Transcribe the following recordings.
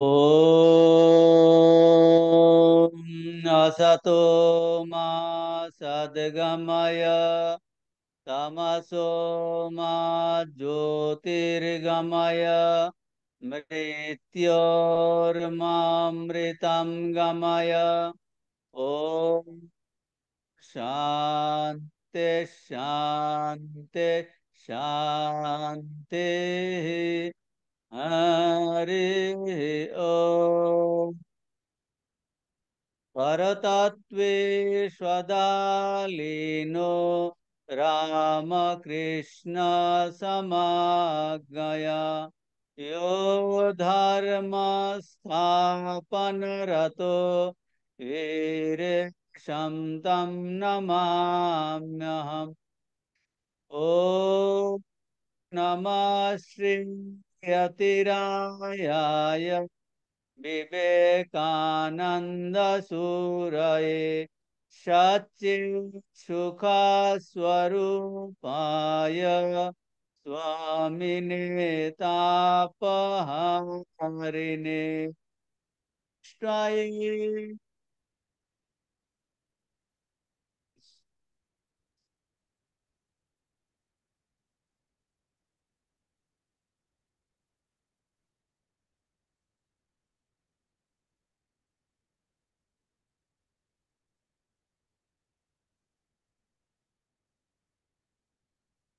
ॐ असतो मा सद्गमय तमसो मा ज्योतिर्गमय मृत्योर्मामृतं गमय। ॐ शान्ति शान्ति शान्तिः। हरि ओम। परतत्वे स्वदालीनो रामकृष्ण समाज्ञया यो धर्म स्थापन रतो वीर तं नमाम्यहम्। ओ नमः श्री यतिरायाय विवेकानंद सूरये सच्चित् सुख स्वरूपाय स्वामिने तापहारिणे कृष्णाय।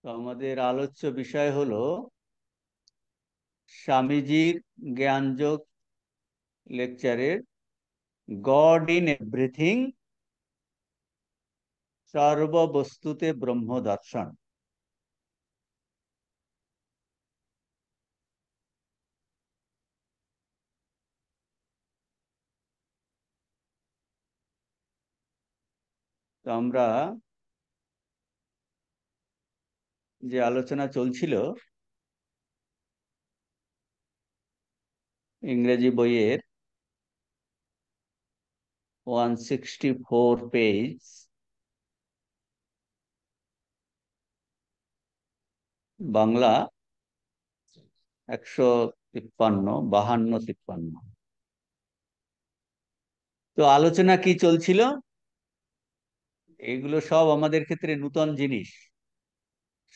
তো আমাদের আলোচ্য বিষয় হলো স্বামীজির জ্ঞানযোগ লেকচারের গড ইন এভরিথিং, সর্ববস্তুতে ব্রহ্ম দর্শন। তো আমরা যে আলোচনা চলছিল ইংরেজি বইয়ের 164 পেজ, বাংলা 153, 52, 53। তো আলোচনা কি চলছিল? এগুলো সব আমাদের ক্ষেত্রে নূতন জিনিস।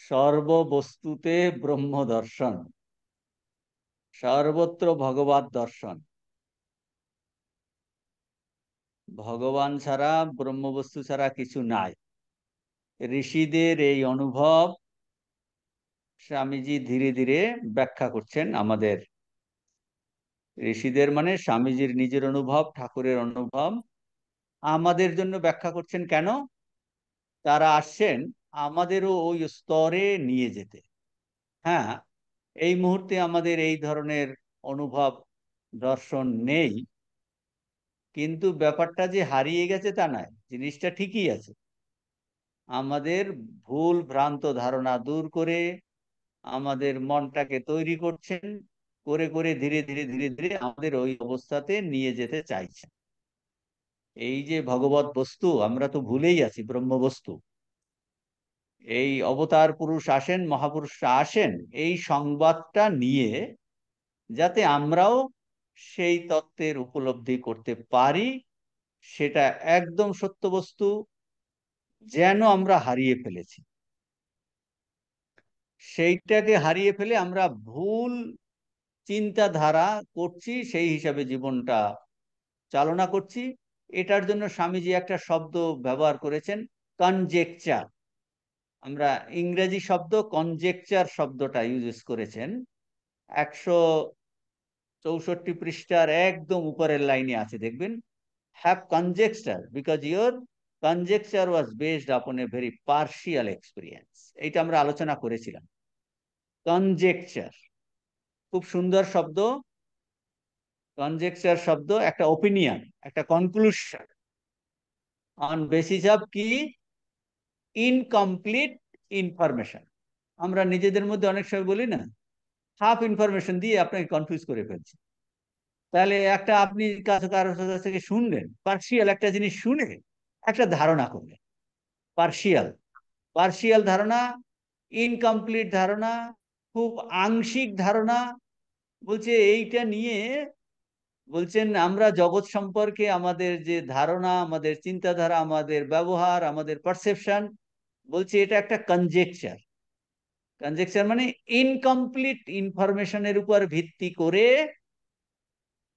সর্ববস্তুতে ব্রহ্ম দর্শন, সর্বত্র ভগবত দর্শন। ভগবান ছাড়া, ব্রহ্মবস্তু ছাড়া কিছু নাই। ঋষিদের এই অনুভব স্বামীজি ধীরে ধীরে ব্যাখ্যা করছেন আমাদের। ঋষিদের মানে স্বামীজির নিজের অনুভব, ঠাকুরের অনুভব আমাদের জন্য ব্যাখ্যা করছেন। কেন? তারা আসছেন আমাদেরও ওই স্তরে নিয়ে যেতে। হ্যাঁ, এই মুহূর্তে আমাদের এই ধরনের অনুভব দর্শন নেই, কিন্তু ব্যাপারটা যে হারিয়ে গেছে তা নয়, জিনিসটা ঠিকই আছে। আমাদের ভুল ভ্রান্ত ধারণা দূর করে আমাদের মনটাকে তৈরি করছেন, করে করে ধীরে ধীরে ধীরে ধীরে আমাদের ওই অবস্থাতে নিয়ে যেতে চাইছেন। এই যে ভগবত বস্তু, আমরা তো ভুলেই আছি ব্রহ্ম বস্তু। এই অবতার পুরুষ আসেন, মহাপুরুষরা আসেন এই সংবাদটা নিয়ে, যাতে আমরাও সেই তত্ত্বের উপলব্ধি করতে পারি। সেটা একদম সত্য বস্তু, যেন আমরা হারিয়ে ফেলেছি। সেইটাকে হারিয়ে ফেলে আমরা ভুল চিন্তাধারা করছি, সেই হিসাবে জীবনটা চালনা করছি। এটার জন্য স্বামীজি একটা শব্দ ব্যবহার করেছেন, কনজেকচার। আমরা ইংরেজি শব্দ কনজেকচার শব্দটা ইউজ করেছেন। 164 পৃষ্ঠার একদম উপরের লাইনে আছে, দেখবেন, have conjecture because your conjecture was based আপন এ ভেরি পার্শিয়াল এক্সপিরিয়েন্স। এইটা আমরা আলোচনা করেছিলাম। কনজেকচার খুব সুন্দর শব্দ। কনজেকচার শব্দ একটা ওপিনিয়ন, একটা কনক্লুশন অন বেসিস অফ কি, ইনকমপ্লিট ইনফরমেশন। আমরা নিজেদের মধ্যে অনেক সময় বলি না, হাফ ইনফরমেশন দিয়ে আপনাকে কনফিউজ করে ফেলছি। তাহলে একটা আপনি কাছে কারোর কাছ থেকে শুনলেন, পার্সিয়াল একটা জিনিস শুনে একটা ধারণা করলেন, পার্সিয়াল পার্সিয়াল ধারণা, ইনকমপ্লিট ধারণা, খুব আংশিক ধারণা। বলছে এইটা নিয়ে বলছেন আমরা জগৎ সম্পর্কে আমাদের যে ধারণা, আমাদের চিন্তাধারা, আমাদের ব্যবহার, আমাদের পারসেপশন, বলছে এটা একটা কনজেকচার। কনজেকচার মানে ইনকমপ্লিট ইনফরমেশনের উপর ভিত্তি করে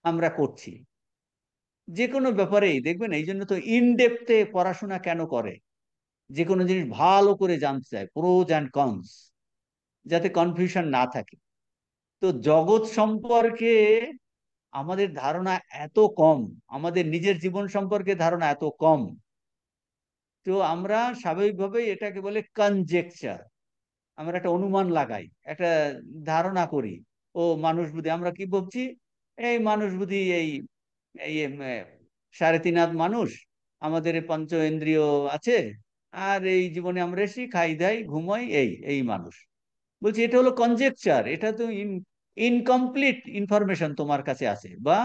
আমরা করছি যে কোনো ব্যাপারেই। দেখবেন এই জন্য তো ইনডেপথে পড়াশোনা কেন করে, যে কোনো জিনিস ভালো করে জানতে চায়, প্রোজ অ্যান্ড কনস, যাতে কনফিউশন না থাকে। তো জগৎ সম্পর্কে আমাদের ধারণা এত কম, আমাদের নিজের জীবন সম্পর্কে ধারণা এত কম, তো আমরা স্বাভাবিকভাবেই এটাকে বলে কনজেকচার। আমরা একটা অনুমান লাগাই, একটা ধারণা করি। ও মানুষ বুদ্ধি, আমরা কি ভাবছি, এই মানুষ বুদ্ধি, এই এই সাড়ে তিন হাত মানুষ, আমাদের এই পঞ্চ ইন্দ্রিয় আছে, আর এই জীবনে আমরা এসি খাই দাই ঘুমাই, এই এই মানুষ। বলছি এটা হলো কনজেকচার, এটা তো ইনকমপ্লিট ইনফরমেশন তোমার কাছে আছে, বা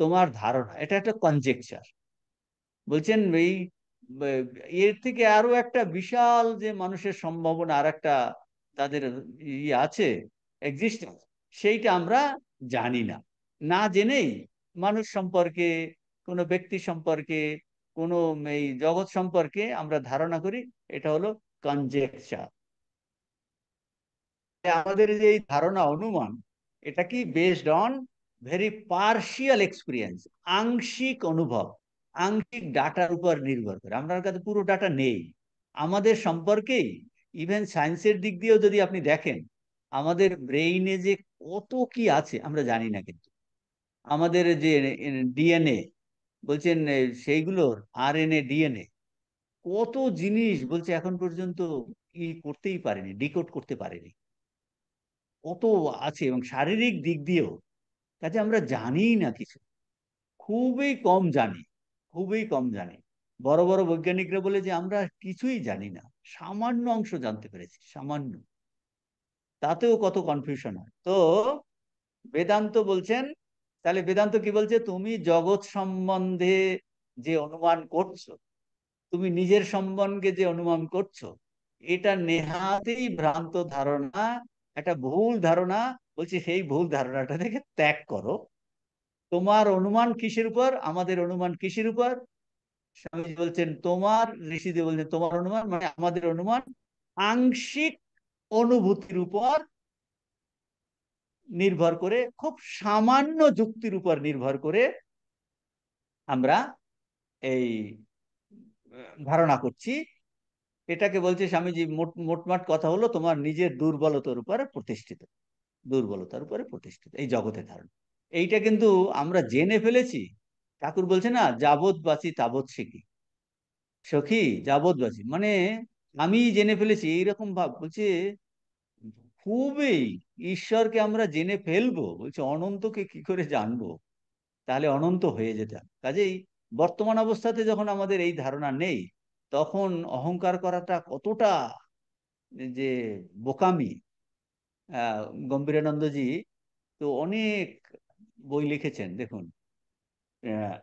তোমার ধারণা, এটা একটা কনজেকচার। বলছেন এই এর থেকে আরো একটা বিশাল যে মানুষের সম্ভাবনা, আর একটা তাদের আছে এক্সিস্টেন্স, সেইটা আমরা জানি না। না জেনেই মানুষ সম্পর্কে, কোনো ব্যক্তি সম্পর্কে, কোনো এই জগৎ সম্পর্কে আমরা ধারণা করি। এটা হলো কনজেকচার। আমাদের যে এই ধারণা অনুমান, এটা কি based on very partial experience, আংশিক অনুভব, আংশিক ডাটার উপর নির্ভর করে। আপনার কাছে পুরো ডাটা নেই আমাদের সম্পর্কেই। ইভেন সায়েন্সের দিক দিয়েও যদি আপনি দেখেন, আমাদের ব্রেইনে যে কত কি আছে আমরা জানি না। কিন্তু আমাদের যে ডিএনএ, বলছেন সেইগুলোর আরএনএ ডিএনএ, কত জিনিস বলছে এখন পর্যন্ত ই করতেই পারেনি, ডিকোড করতে পারেনি, কত আছে। এবং শারীরিক দিক দিয়েও, কাজে আমরা জানি না কিছু, খুবই কম জানি, খুবই কম জানি। বড় বড় বৈজ্ঞানিকরা বলে যে আমরা কিছুই জানি না, সামান্য অংশ জানতে পেরেছি, সামান্য। তাতেও কত কনফিউশন হয়। তো বেদান্ত বলছেন, তাহলে বেদান্ত কি বলছে, তুমি জগৎ সম্বন্ধে যে অনুমান করছো, তুমি নিজের সম্বন্ধে যে অনুমান করছো, এটা নেহাতেই ভ্রান্ত ধারণা, একটা ভুল ধারণা। বলছি সেই ভুল ধারণাটা থেকে ত্যাগ করো। তোমার অনুমান কিসের উপর, আমাদের অনুমান কিসের উপর? স্বামীজি বলছেন তোমার, ঋষিদেব বলছেন তোমার অনুমান মানে আমাদের অনুমান আংশিক অনুভূতির উপর নির্ভর করে, খুব সামান্য যুক্তির উপর নির্ভর করে আমরা এই ধারণা করছি। এটাকে বলছে স্বামীজি, মোটমাট কথা হলো তোমার নিজের দুর্বলতার উপরে প্রতিষ্ঠিত, দুর্বলতার উপরে প্রতিষ্ঠিত এই জগতের ধারণা। এইটা কিন্তু আমরা জেনে ফেলেছি। ঠাকুর বলছে না, যাবৎ বাঁচি তাবৎ শিখি, সখী যাবৎ বাঁচি, মানে আমি জেনে ফেলেছি এইরকম ভাব। বলছে খুবই, ঈশ্বরকে আমরা জেনে ফেলবো, বলছে অনন্তকে কি করে জানবো, তাহলে অনন্ত হয়ে যেতে হবে। কাজেই বর্তমান অবস্থাতে যখন আমাদের এই ধারণা নেই, তখন অহংকার করাটা কতটা যে বোকামি। গম্ভীরানন্দজি তো অনেক বই লিখেছেন, দেখুন আহ,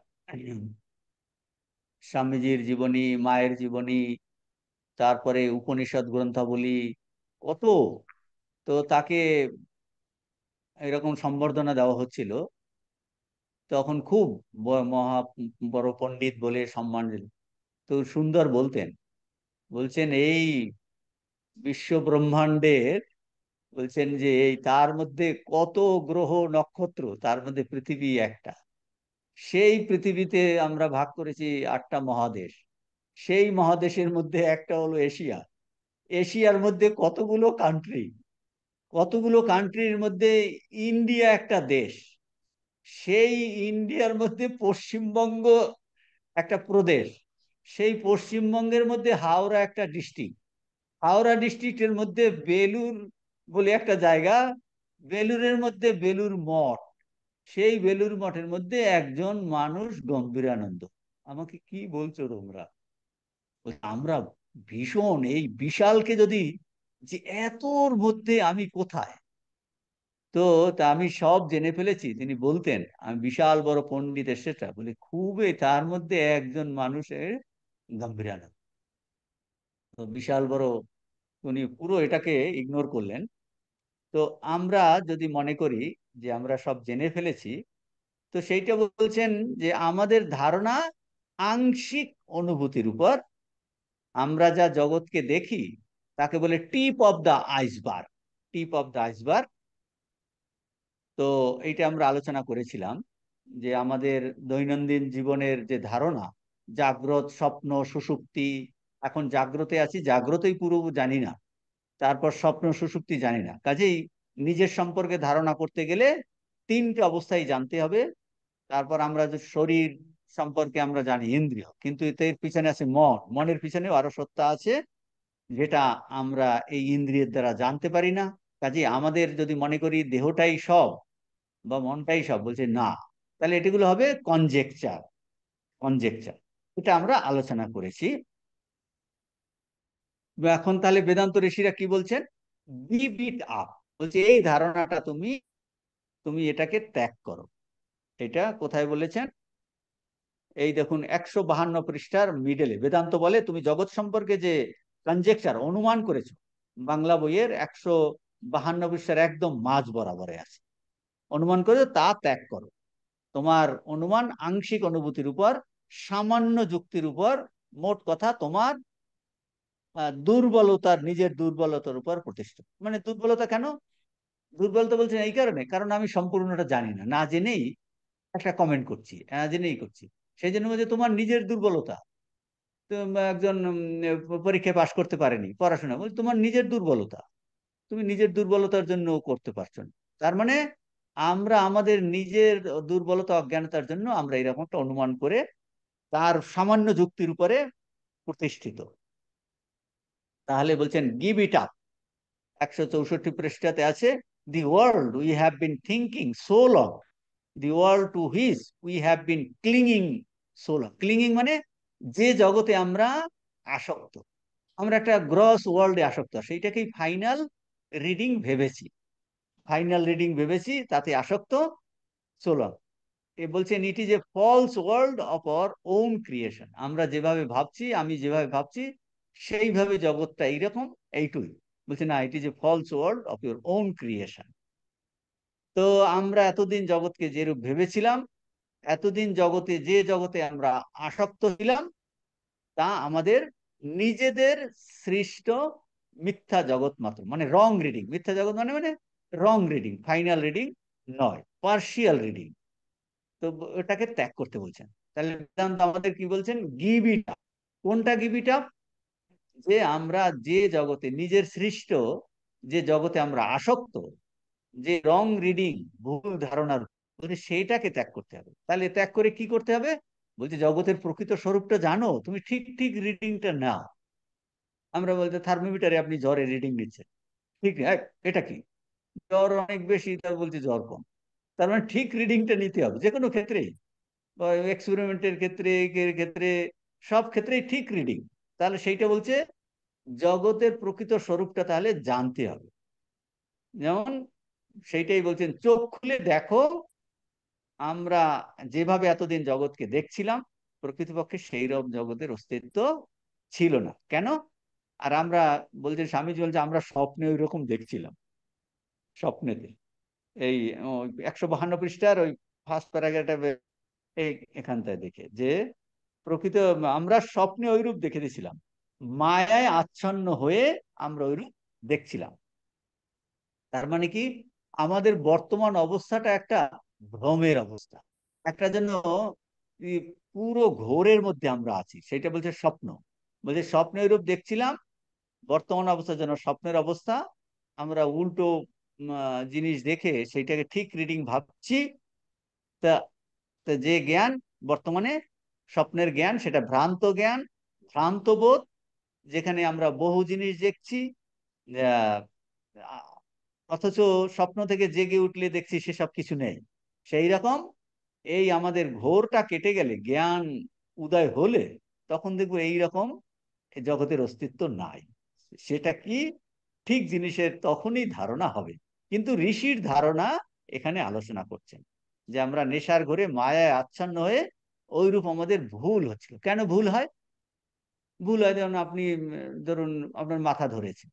স্বামীজির জীবনী, মায়ের জীবনী, তারপরে উপনিষদ গ্রন্থাবলী, কত। তো তাকে এরকম সম্বর্ধনা দেওয়া হচ্ছিল, তখন খুব মহা বড় পণ্ডিত বলে সম্মান দিল। তো সুন্দর বলতেন, বলছেন এই বিশ্ব ব্রহ্মাণ্ডের, বলছেন যে এই তার মধ্যে কত গ্রহ নক্ষত্র, তার মধ্যে পৃথিবী একটা। সেই পৃথিবীতে আমরা ভাগ করেছি আটটা মহাদেশ, সেই মহাদেশের মধ্যে একটা হলো এশিয়া। এশিয়ার মধ্যে কতগুলো কান্ট্রি, কতগুলো কান্ট্রির মধ্যে ইন্ডিয়া একটা দেশ, সেই ইন্ডিয়ার মধ্যে পশ্চিমবঙ্গ একটা প্রদেশ, সেই পশ্চিমবঙ্গের মধ্যে হাওড়া একটা ডিস্ট্রিক্ট, হাওড়া ডিস্ট্রিক্টের মধ্যে বেলুর বলে একটা জায়গা, বেলুরের মধ্যে বেলুর মঠ, সেই বেলুর মঠের মধ্যে একজন মানুষ গম্ভীরানন্দ। আমাকে কি বলছো তোমরা? আমরা ভীষণ এই বিশালকে যদি, যে এতর মধ্যে আমি কোথায়, তো তা আমি সব জেনে ফেলেছি। তিনি বলতেন আমি বিশাল বড় পণ্ডিত সেটা বলে, খুবই তার মধ্যে একজন মানুষের গম্ভীরানন্দ, তো বিশাল বড়, উনি পুরো এটাকে ইগনোর করলেন। তো আমরা যদি মনে করি যে আমরা সব জেনে ফেলেছি, তো সেইটা বলছেন যে আমাদের ধারণা আংশিক অনুভূতির উপর। আমরা যা জগৎকে দেখি তাকে বলে tip of the iceberg, tip of the iceberg. তো এইটা আমরা আলোচনা করেছিলাম যে আমাদের দৈনন্দিন জীবনের যে ধারণা, জাগ্রত, স্বপ্ন, সুষুপ্তি। এখন জাগ্রতে আছি, জাগ্রতই পুরো জানি না, তারপর স্বপ্ন, সুষুপ্তি জানি না। কাজেই নিজের সম্পর্কে ধারণা করতে গেলে তিনটে অবস্থায় জানতে হবে। তারপর আমরা যে শরীর সম্পর্কে আমরা জানি ইন্দ্রিয়, কিন্তু এর পিছনে আছে মন, মনের পিছনেও আরো সত্তা আছে যেটা আমরা এই ইন্দ্রিয়ের দ্বারা জানতে পারি না। কাজে আমাদের যদি মনে করি দেহটাই সব বা মনটাই সব, বলছে না, তাহলে এটিগুলো হবে কনজেকচার, কনজেকচার। এটা আমরা আলোচনা করেছি। এখন তাহলে বেদান্ত ঋষিরা কি বলছেন? গিভ ইট আপ, বলছে এই ধারণাটা তুমি তুমি এটাকে ত্যাগ করো। এটা কোথায় বলেছেন? এই দেখুন 152 পৃষ্ঠার মিডলে বেদান্ত বলে তুমি জগৎ সম্পর্কে যে কনজেকচার, অনুমান করেছো, বাংলা বইয়ের 152 পৃষ্ঠার একদম মাঝ বরাবরে আছে। অনুমান করে তা ত্যাগ করো। তোমার অনুমান আংশিক অনুভূতির উপর, সামান্য যুক্তির উপর, মোট কথা তোমার দুর্বলতার, নিজের দুর্বলতার উপর প্রতিষ্ঠিত। মানে দুর্বলতা কেন? দুর্বলতা বলছেন এই কারণে, কারণ আমি সম্পূর্ণটা জানি না, না জেনেই একটা কমেন্ট করছি, না জেনেই করছি। সেই জন্য বলছে তোমার নিজের দুর্বলতা। তো একজন পরীক্ষায় পাশ করতে পারেনি, পড়াশোনা, বলছে তোমার নিজের দুর্বলতা, তুমি নিজের দুর্বলতার জন্য করতে পারছো না। তার মানে আমরা আমাদের নিজের দুর্বলতা, অজ্ঞানতার জন্য আমরা এরকম একটা অনুমান করে তার সামান্য যুক্তির উপরে প্রতিষ্ঠিত। তাহলে বলছেন গিভ ইট আপ। 164 পৃষ্ঠাতে আছে, the world we have been thinking so long, the world to which we have been clinging so long. Clinging মানে যে জগতে আমরা আসক্ত, আমরা একটা গ্রস ওয়ার্ল্ডে আসক্ত, সেইটাকেই ফাইনাল রিডিং ভেবেছি, ফাইনাল রিডিং ভেবেছি, তাতে আসক্ত সো লং। এ বলছেন it is a false world of our own creation. আমরা যেভাবে ভাবছি, আমি যেভাবে ভাবছি, সেইভাবে জগৎটা এইরকম, এইটুই। বলছে না, it is a false world of your own creation. তো আমরা এতদিন জগৎকে যেরূপ ভেবেছিলাম, এতদিন জগতে, যে জগতে আমরা আসক্ত ছিলাম, তা আমাদের নিজেদের সৃষ্ট মিথ্যা জগৎ মাত্র। মানে রং রিডিং, মিথ্যা জগৎ মানে মানে রং রিডিং, ফাইনাল রিডিং নয়, পার্শিয়াল রিডিং। তো ওটাকে ত্যাগ করতে বলছেন। তাহলে বেদান্ত আমাদের কি বলছেন? Give it up. কোনটা গিভ ইট আপ? যে আমরা যে জগতে নিজের সৃষ্ট, যে জগতে আমরা আসক্ত, যে রং রিডিং, ভুল ধারণার, সেইটাকে ত্যাগ করতে হবে। তাহলে ত্যাগ করে কি করতে হবে? বলছে জগতের প্রকৃত স্বরূপটা জানো, তুমি ঠিক ঠিক রিডিংটা নাও। আমরা বলতে থার্মোমিটারে আপনি জ্বরে রিডিং নিচ্ছেন, ঠিক না? এটা কি জ্বর অনেক বেশি, তার বলছে জ্বর কম। তার মানে ঠিক রিডিংটা নিতে হবে যে কোনো ক্ষেত্রেই, এক্সপেরিমেন্টের ক্ষেত্রে, এর ক্ষেত্রে, সব ক্ষেত্রেই ঠিক রিডিং। তাহলে সেইটা বলছে জগতের প্রকৃত স্বরূপটা তাহলে জানতে হবে। যেমন সেইটাই বলছেন, চোখ খুলে দেখো, আমরা যেভাবে এতদিন জগৎকে দেখছিলাম, প্রকৃতপক্ষে সেই রকম জগতের অস্তিত্ব ছিল না। কেন? আর আমরা বলছে, স্বামীজি বলছে আমরা স্বপ্নে ওই রকম দেখছিলাম, স্বপ্নেতে। এই 152 পৃষ্ঠার ওই ফার্স্ট প্যারাগ্রাফে, এই এখানটায় দেখে যে প্রকৃত আমরা স্বপ্নে ওইরূপ দেখে দিয়েছিলাম, মায়ায় আচ্ছন্ন হয়ে আমরা ওইরূপ দেখছিলাম। তার মানে কি, আমাদের বর্তমান অবস্থাটা একটা ভ্রমের অবস্থা, একটা যেন ই পুরো ঘোরের মধ্যে আমরা আছি, সেটা বলছে স্বপ্ন। বলছে স্বপ্নে ওইরূপ দেখছিলাম, বর্তমান অবস্থা যেন স্বপ্নের অবস্থা। আমরা উল্টো জিনিস দেখে সেইটাকে ঠিক রিডিং ভাবছি। তা তা যে জ্ঞান বর্তমানে স্বপ্নের জ্ঞান, সেটা ভ্রান্ত জ্ঞান, ভ্রান্ত বোধ, যেখানে আমরা বহু জিনিস দেখছি, আহ, অথচ স্বপ্ন থেকে জেগে উঠলে দেখছি সেসব কিছু নেই। সেই রকম এই আমাদের ঘোরটা কেটে গেলে, জ্ঞান উদয় হলে, তখন দেখবো এই রকম জগতের অস্তিত্ব নাই। সেটা কি ঠিক জিনিসের তখনই ধারণা হবে। কিন্তু ঋষির ধারণা এখানে আলোচনা করছেন যে আমরা নেশার ঘোরে মায়ায় আচ্ছন্ন হয়ে ওইরূপ আমাদের ভুল হচ্ছিল। কেন ভুল হয়? ভুল হয় যেমন আপনি ধরুন আপনার মাথা ধরেছে,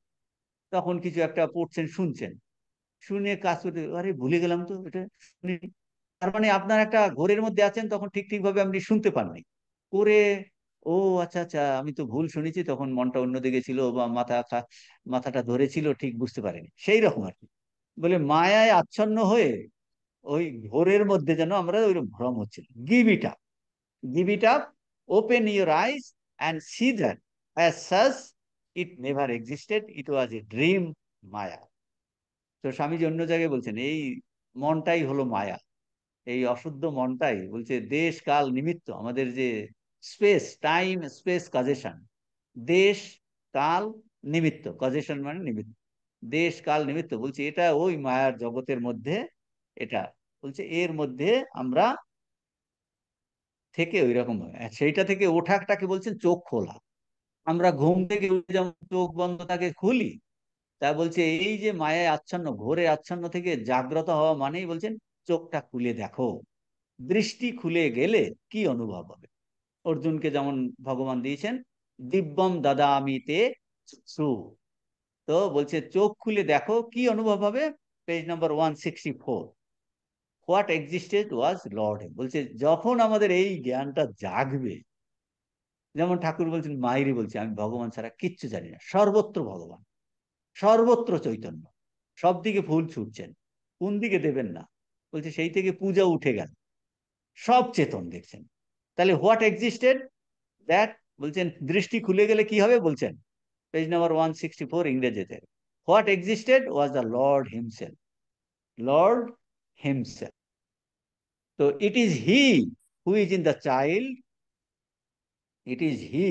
তখন কিছু একটা পড়ছেন, শুনছেন, শুনে কাজ করতে, আরে ভুলে গেলাম তো এটা, শুনিনি। তার মানে আপনার একটা ঘোরের মধ্যে আছেন, তখন ঠিক ঠিক ভাবে আপনি শুনতে পাননি করে, ও আচ্ছা আচ্ছা, আমি তো ভুল শুনেছি, তখন মনটা অন্যদিকে ছিল বা মাথাটা ধরেছিল, ঠিক বুঝতে পারিনি, সেই রকম আর কি। বলে মায়ায় আচ্ছন্ন হয়ে ওই ঘোরের মধ্যে যেন আমরা ওই ভ্রম হচ্ছিল। Give it up, give it up, open your eyes and see that as such it never existed, it was a dream, মায়া। তো স্বামীজি অন্য জায়গায় বলছেন এই মনটাই হলো মায়া, এই অশুদ্ধ মনটাই বলছে দেশ কাল নিমিত্ত, আমাদের যে স্পেস টাইম স্পেস কজেশন, দেশ কাল নিমিত্ত, কজেশন মানে নিমিত্ত, দেশ কাল নিমিত্ত, বলছে এটা ওই মায়ার জগতের মধ্যে, এটা বলছে এর মধ্যে আমরা থেকে ওই রকম সেইটা থেকে ওঠাটাকে বলছেন চোখ খোলা। আমরা ঘুম থেকে উঠে যেমন চোখ বন্ধ থাকে খুলি, তা বলছে এই যে মায়ায় আচ্ছন্ন ঘোরে আচ্ছন্ন থেকে জাগ্রত হওয়া মানেই বলছেন চোখটা খুলে দেখো, দৃষ্টি খুলে গেলে কি অনুভব হবে। অর্জুনকে যেমন ভগবান দিয়েছেন দিব্যম দাদামিতে চক্ষু, তো বলছে চোখ খুলে দেখো কি অনুভব হবে। Page number 164, what existed was Lord, বলছে যখন আমাদের এই জ্ঞানটা জাগবে, যেমন ঠাকুর বলছেন মাইরি বলছে আমি ভগবান ছাড়া কিচ্ছু জানি না, সর্বত্র ভগবান, সর্বত্র চৈতন্য, সব দিকে ফুল ছুটছেন, কোন দিকে দেবেন না, বলছে সেই থেকে পূজা উঠে গেল, সব চেতন দেখছেন। তাহলে হোয়াট এক্সিস্টেড দ্যাট, বলছেন দৃষ্টি খুলে গেলে কি হবে, বলছেন পেজ নাম্বার 164 ইংরেজিতে, what existed was the lord himself, lord himself. তো it is he who is in the child, it is he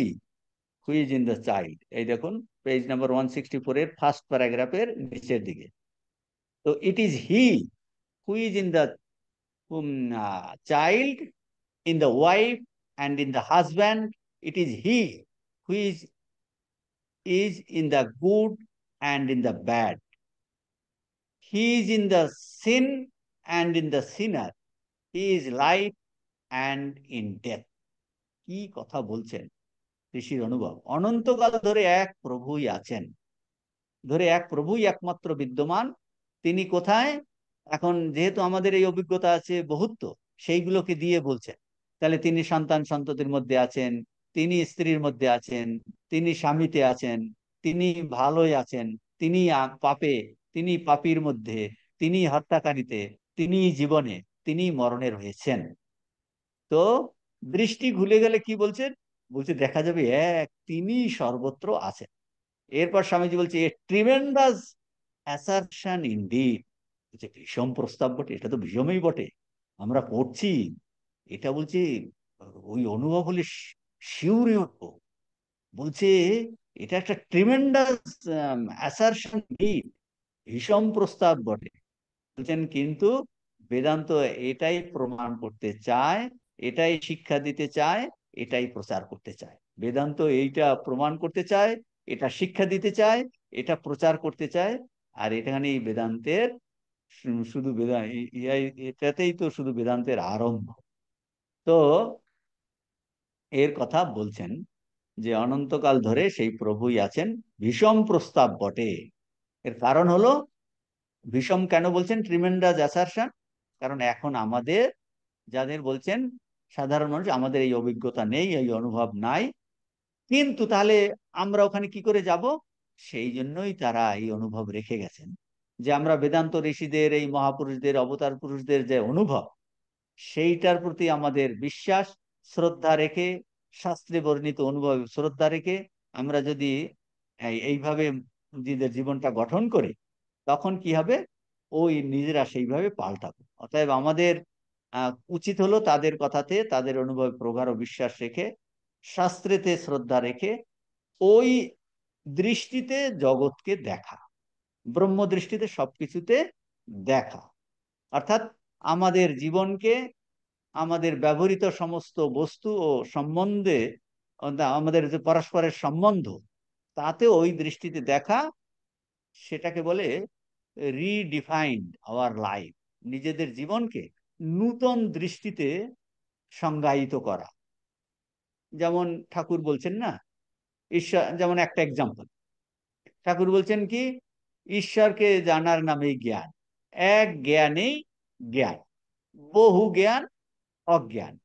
who is in the child, এই দেখুন পেজ নাম্বার 164 এর ফার্স্ট প্যারাগ্রাফের নিচের দিকে। তো it is he who is in the child, in the wife and in the husband. It is he who is in the good and in the bad. He is in the sin and in the sinner. He is life and in death. কি কথা বলছেন ঋষির অনুভব, অনন্তকাল ধরে এক প্রভুই আছেন, ধরে এক প্রভুই একমাত্র বিদ্যমান, তিনি কোথায়, এখন যেহেতু আমাদের এই অভিজ্ঞতা আছে বহুত্ব, সেইগুলোকে দিয়ে বলছেন, তাহলে তিনি সন্তান সন্ততির মধ্যে আছেন, তিনি স্ত্রীর মধ্যে আছেন, তিনি স্বামীতে আছেন, তিনি ভালোই আছেন, তিনি পাপে, তিনি পাপীর মধ্যে, তিনি হত্যাকারীতে, তিনি জীবনে, তিনি মরণে রয়েছেন। তো দৃষ্টি ভুলে গেলে কি বলছেন, বলছে দেখা যাবে এক তিনি সর্বত্র আছেন। এরপর স্বামীজি বলছে এ ট্রিমেন্ডাস অ্যাসারশন ইনডিড, বলছে ভীষণ প্রস্তাব বটে, এটা তো ভীষণই বটে, আমরা পড়ছি, এটা বলছে ওই অনুভব হলে শিউরে উঠবো, বলছে এটা একটা ট্রিমেন্ডাস অ্যাসারশন ইনডিড, ভীষণ প্রস্তাব বটে। বলছেন কিন্তু বেদান্ত এটাই প্রমাণ করতে চায়, এটাই শিক্ষা দিতে চায়, এটাই প্রচার করতে চায়। বেদান্ত এইটা প্রমাণ করতে চায়, এটা শিক্ষা দিতে চায়, এটা প্রচার করতে চায়। আর এখানেই বেদান্তের শুধু এটাতেই তো শুধু বেদান্তের আরম্ভ। তো এর কথা বলছেন যে অনন্তকাল ধরে সেই প্রভুই আছেন, ভীষণ প্রস্তাব বটে। এর কারণ হলো, ভীষণ কেন বলছেন ট্রিমেন্ডাস অ্যাসারশন, কারণ এখন আমাদের যাদের বলছেন সাধারণ মানুষ, আমাদের এই অভিজ্ঞতা নেই, এই অনুভব নাই, কিন্তু তাহলে আমরা ওখানে কি করে যাব, সেই জন্যই তারা এই অনুভব রেখে গেছেন, যে আমরা বেদান্ত ঋষিদের এই মহাপুরুষদের অবতার পুরুষদের যে অনুভব, সেইটার প্রতি আমাদের বিশ্বাস শ্রদ্ধা রেখে, শাস্ত্রে বর্ণিত অনুভব শ্রদ্ধা রেখে আমরা যদি এইভাবে নিজেদের জীবনটা গঠন করে, তখন কি হবে, ওই নিজেরা সেইভাবে পাল্টাবো। অতএব আমাদের উচিত হলো তাদের কথাতে, তাদের অনুভবে প্রগাঢ় বিশ্বাস রেখে, শাস্ত্রেতে শ্রদ্ধা রেখে, ওই দৃষ্টিতে জগৎকে দেখা, ব্রহ্ম দৃষ্টিতে সবকিছুতে দেখা, অর্থাৎ আমাদের জীবনকে, আমাদের ব্যবহৃত সমস্ত বস্তু ও সম্বন্ধে, আমাদের যে পরস্পরের সম্বন্ধ, তাতে ওই দৃষ্টিতে দেখা, সেটাকে বলে রিডিফাইন্ড আওয়ার লাইফ, নিজেদের জীবনকে নূতন দৃষ্টিতে সংজ্ঞায়িত করা। যেমন ঠাকুর বলছেন না, ঈশ্বর, যেমন একটা এক্সাম্পল, ঠাকুর বলছেন কি, ঈশ্বরকে জানার নামেই জ্ঞান, এক জ্ঞানেই জ্ঞান, বহু জ্ঞান অজ্ঞান।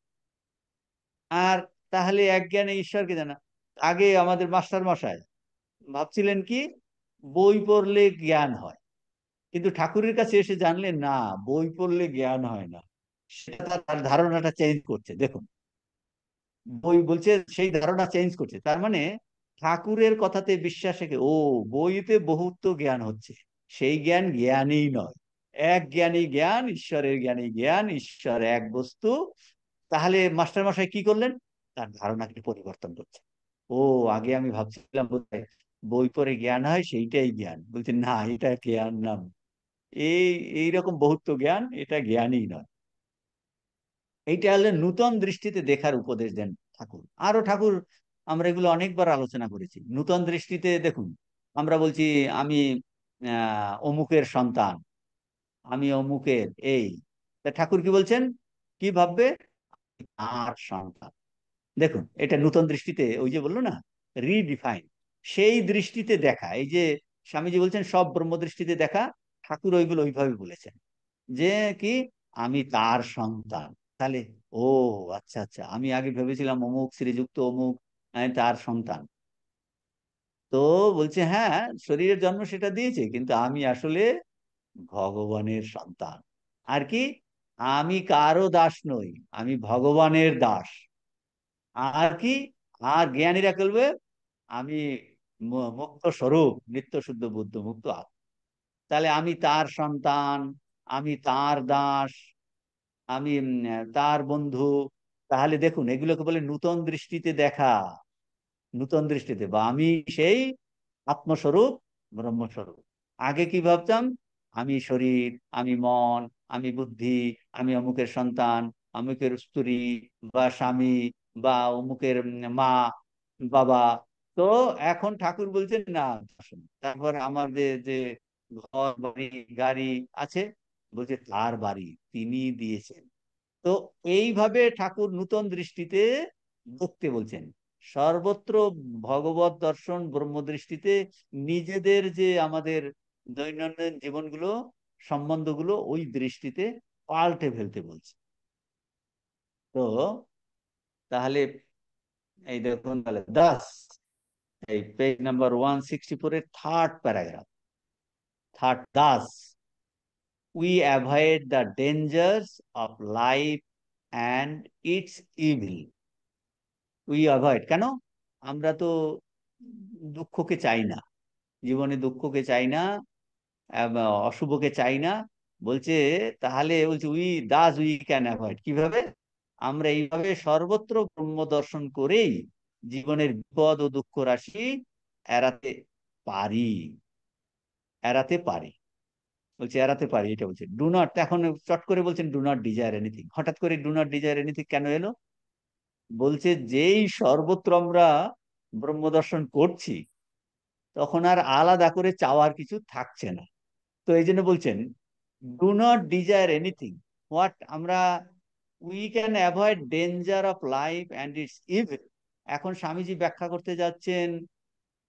আর তাহলে এক জ্ঞানে ঈশ্বরকে জানা। আগে আমাদের মাস্টার মশাই ভাবছিলেন কি, বই পড়লে জ্ঞান হয়, কিন্তু ঠাকুরের কাছে এসে জানলেন না, বই পড়লে জ্ঞান হয় না। সেটা তার ধারণাটা চেঞ্জ করছে, দেখুন। বই বলছে, সেই ধারণা চেঞ্জ করছে, তার মানে ঠাকুরের কথাতে বিশ্বাস রেখে, ও বইতে বহুত জ্ঞান হচ্ছে, সেই জ্ঞান জ্ঞানই নয়। এক জ্ঞানী জ্ঞান, ঈশ্বরের জ্ঞানী জ্ঞান, ঈশ্বর এক বস্তু। তাহলে মাস্টার মশাই কি করলেন, তার ধারণাকে পরিবর্তন করছে। ও, আগে আমি ভাবছিলাম বোধহয় বই পড়ে জ্ঞান হয়, সেইটাই জ্ঞান। বলছে না, এটা জ্ঞান নাম। এই এইরকম বহুত জ্ঞান, এটা জ্ঞানই নয়। এইটা হলে নূতন দৃষ্টিতে দেখার উপদেশ দেন ঠাকুর। আরো ঠাকুর, আমরা এগুলো অনেকবার আলোচনা করেছি। নূতন দৃষ্টিতে দেখুন, আমরা বলছি আমি অমুকের সন্তান, আমি অমুকের এই, তা ঠাকুর কি বলছেন, কি ভাববে, আর সন্তান। দেখুন, এটা নূতন দৃষ্টিতে, ওই যে বললো না, রিডিফাইন, সেই দৃষ্টিতে দেখা। এই যে স্বামীজি বলছেন সব ব্রহ্ম দৃষ্টিতে দেখা, ঠাকুর ওইগুলো ওইভাবে বলেছেন, যে কি, আমি তার সন্তান। তাহলে, ও আচ্ছা আচ্ছা, আমি আগে ভেবেছিলাম অমুক শ্রীযুক্ত অমুক তার সন্তান। তো বলছে হ্যাঁ, শরীরের জন্ম সেটা দিয়েছে, কিন্তু আমি আসলে ভগবানের সন্তান। আর কি, আমি কারো দাস নই, আমি ভগবানের দাস। আর কি, আর জ্ঞানীরা বলবে আমি মুক্ত স্বরূপ, নিত্য শুদ্ধ বুদ্ধ মুক্ত আত্মা। তাহলে আমি তার সন্তান, আমি তার দাস, আমি তার বন্ধু। তাহলে দেখুন, এগুলোকে বলে নূতন দৃষ্টিতে দেখা। নূতন দৃষ্টিতে, বা আমি সেই আত্মস্বরূপ, ব্রহ্মস্বরূপ। আগে কি ভাবতাম, আমি শরীর, আমি মন, আমি বুদ্ধি, আমি অমুকের সন্তান, অমুকের স্ত্রী বা স্বামী, বা অমুকের মা বাবা। তো এখন ঠাকুর বলছেন না, তারপর আমাদের যে ঘর বাড়ি গাড়ি আছে, বলছে তার বাড়ি তিনি দিয়েছেন। তো এইভাবে ঠাকুর নূতন দৃষ্টিতে দেখতে বলছেন। সর্বত্র ভগবত দর্শন ব্রহ্ম দৃষ্টিতে নিজেদের যে আমাদের দৈনন্দিন জীবনগুলো, সম্বন্ধগুলো ওই দৃষ্টিতে পাল্টে ফেলতে বলছে। তো তাহলে এই দেখুন, তাহলে দাস, এই পেজ নাম্বার 164 এর third paragraph, third Das we avoid the dangers of life and its evil. We avoid, কেন, আমরা তো দুঃখকে চাই না, জীবনে দুঃখকে চাই না, অশুভকে চাই না। বলছে, তাহলে বলছে উই ক্যান অ্যাভয়েড, কিভাবে, আমরা এইভাবে সর্বত্র ব্রহ্ম দর্শন করেই জীবনের বিপদ ও দুঃখ রাশি এড়াতে পারি, এড়াতে পারি। বলছে এড়াতে পারি, এটা বলছে ডু নট। এখন চট করে বলছেন ডু নট ডিজায়ার এনিথিং, হঠাৎ করে ডু নট ডিজায়ার এনিথিং কেন এলো? বলছে যেই সর্বত্র আমরা ব্রহ্ম দর্শন করছি, তখন আর আলাদা করে চাওয়ার কিছু থাকছে না। তো এই জন্য বলছেন do not desire anything, what আমরা, we can avoid danger of life and its evil. এখন স্বামীজি ব্যাখ্যা করতে যাচ্ছেন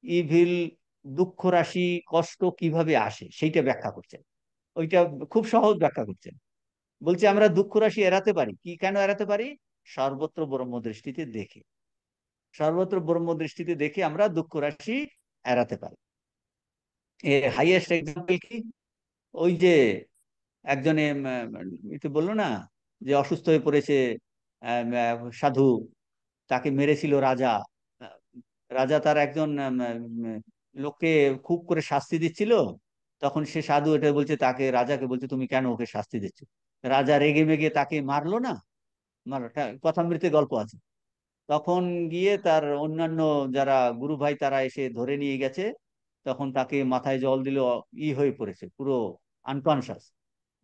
ইভিল, দুঃখ রাশি, কষ্ট কিভাবে আসে সেইটা ব্যাখ্যা করছেন। ওইটা খুব সহজ ব্যাখ্যা করছেন। বলছে আমরা দুঃখ রাশি এড়াতে পারি, কি কেন এড়াতে পারি, সর্বত্র ব্রহ্ম দৃষ্টিতে দেখে, সর্বত্র ব্রহ্ম দৃষ্টিতে দেখে আমরা দুঃখ রাশি এড়াতে পারি। এর হাইয়েস্ট এক্সাম্পল কি, ওই যে একজনে একটু বললো না, যে অসুস্থ হয়ে পড়েছে, সাধু, তাকে মেরেছিল রাজা। আহ, রাজা তার একজন লোককে খুব করে শাস্তি দিচ্ছিল। তখন সে সাধু এটা বলছে, তাকে রাজাকে বলছে তুমি কেন ওকে শাস্তি দিচ্ছ। রাজা রেগে মেগে তাকে মারলো না, মারলো, কথামৃতে গল্প আছে। তখন গিয়ে তার অন্যান্য যারা গুরু ভাই তারা এসে ধরে নিয়ে গেছে। তখন তাকে মাথায় জল দিল, হয়ে পড়েছে পুরো আনকনসাস।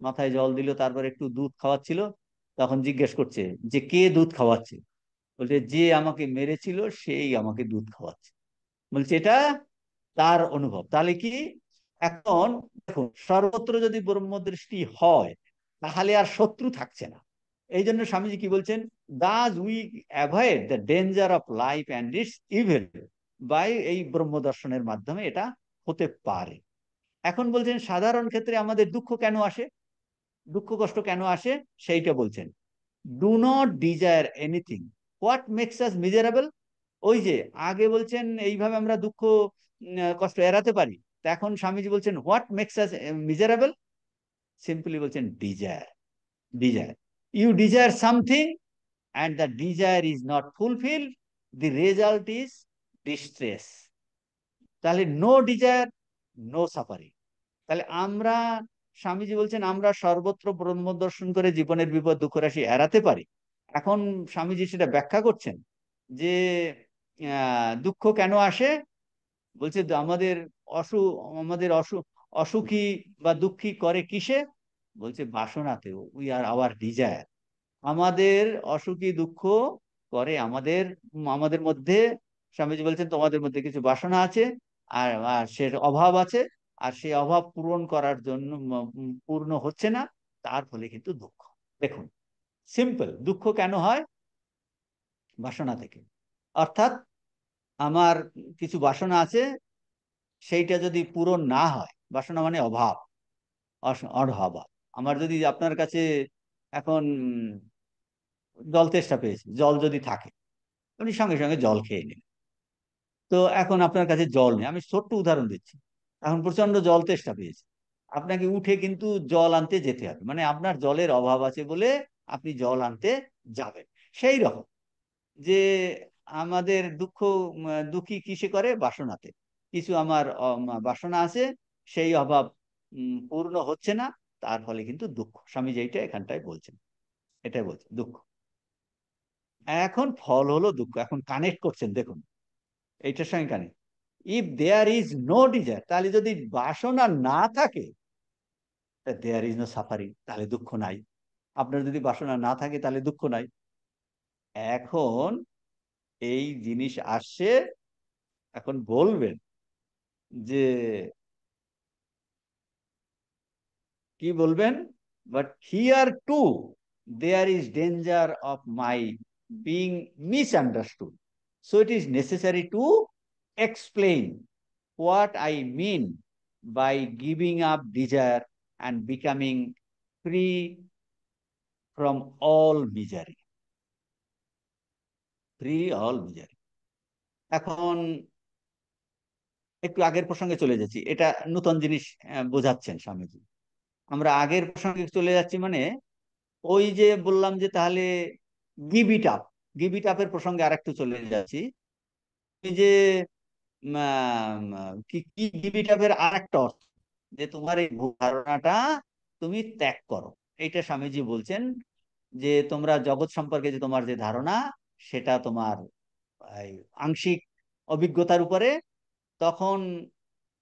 মাথায় জল দিল, তারপর একটু দুধ খাওয়াচ্ছিল। তখন জিজ্ঞেস করছে যে কে দুধ খাওয়াচ্ছে, বলছে যে আমাকে মেরেছিল সেই আমাকে দুধ খাওয়াচ্ছে। বলছে এটা তার অনুভব। তাহলে কি, এখন দেখুন, সর্বত্র যদি ব্রহ্মদৃষ্টি হয়, তাহলে আর শত্রু থাকছে না। এই জন্য স্বামীজি কি বলছেন, thus we avoid the danger of life and its evil, by এই ব্রহ্ম দর্শনের মাধ্যমে এটা হতে পারে। এখন বলছেন সাধারণ ক্ষেত্রে আমাদের দুঃখ কেন আসে, দুঃখ কষ্ট কেন আসে সেইটা বলছেন। Do not desire anything what makes us miserable. ওই যে আগে বলছেন এইভাবে আমরা দুঃখ কষ্ট এড়াতে পারি, তা এখন স্বামীজি বলছেন what makes us miserable, simply বলছেন desire. Desire, you desire something and the desire is not fulfilled, the result is distress. তাহলে নো ডিজায়ার, নো সাফারিং। তাহলে আমরা, স্বামীজি বলছেন আমরা সর্বত্র ব্রহ্ম দর্শন করে জীবনের বিপদ দুঃখ রাশি এড়াতে পারি। এখন স্বামীজি সেটা ব্যাখ্যা করছেন যে দুঃখ কেন আসে, বলছে আমাদের অসু আমাদের অসুখী বা দুঃখী করে কিসে, বলছে বাসনাতে, উই আর আওয়ার ডিজায়ার। আমাদের অসুখী দুঃখ করে আমাদের আমাদের মধ্যে, স্বামীজি বলছেন তোমাদের মধ্যে কিছু বাসনা আছে, আর আর সে অভাব আছে, আর সেই অভাব পূরণ করার জন্য পূর্ণ হচ্ছে না, তার ফলে কিন্তু দুঃখ। দেখুন সিম্পল, দুঃখ কেন হয়, বাসনা থেকে। অর্থাৎ আমার কিছু বাসনা আছে, সেইটা যদি পূরণ না হয়, বাসনা মানে অভাব, অভাব। আমার যদি আপনার কাছে এখন জল তেষ্টা পেয়েছে, জল যদি থাকে আপনি সঙ্গে সঙ্গে জল খেয়ে নিন। তো এখন আপনার কাছে জল নেই, আমি ছোট্ট উদাহরণ দিচ্ছি, এখন প্রচন্ড জল তেষ্টা পেয়েছে, আপনাকে উঠে কিন্তু জল আনতে যেতে হবে, মানে আপনার জলের অভাব আছে বলে আপনি জল আনতে যাবেন। সেই রকম যে আমাদের দুঃখ দুঃখী কিসে করে, বাসনাতে। কিছু আমার বাসনা আছে, সেই অভাব পূর্ণ হচ্ছে না, তার ফলে কিন্তু দুঃখ। স্বামী যেটা এখানটায় বলছেন, এটাই বলছেন দুঃখ। এখন ফল হলো দুঃখ, এখন কানেক্ট করছেন দেখুন এইটার সঙ্গে connect. If there is no desire, তাহলে যদি বাসনা না থাকে, দেয়ার ইজ নো সাফারিং, তাহলে দুঃখ নাই। আপনার যদি বাসনা না থাকে তাহলে দুঃখ নাই। এখন এই জিনিস আসছে, এখন বলবেন যে কি বলবেন, but here too there is danger of my being misunderstood, so it is necessary to explain what I mean by giving up desire and becoming free from all misery. Free all misery. এখন একটু আগের প্রসঙ্গে চলে যাচ্ছি, এটা নতুন জিনিস বোঝাচ্ছেন স্বামীজি। আমরা আগের প্রসঙ্গে চলে যাচ্ছি মানে ওই যে বললাম যে তাহলে give it up, give it আপের প্রসঙ্গে আরেকটু চলে যাচ্ছি। এই যে কি কি গিভ ইট আপের আরেকটা অর্থ, যে তোমার এই ভুল ধারণাটা তুমি ত্যাগ করো। এইটা স্বামীজি বলছেন যে তোমরা জগৎ সম্পর্কে যে তোমার যে ধারণা, সেটা তোমার এই আংশিক অভিজ্ঞতার উপরে, তখন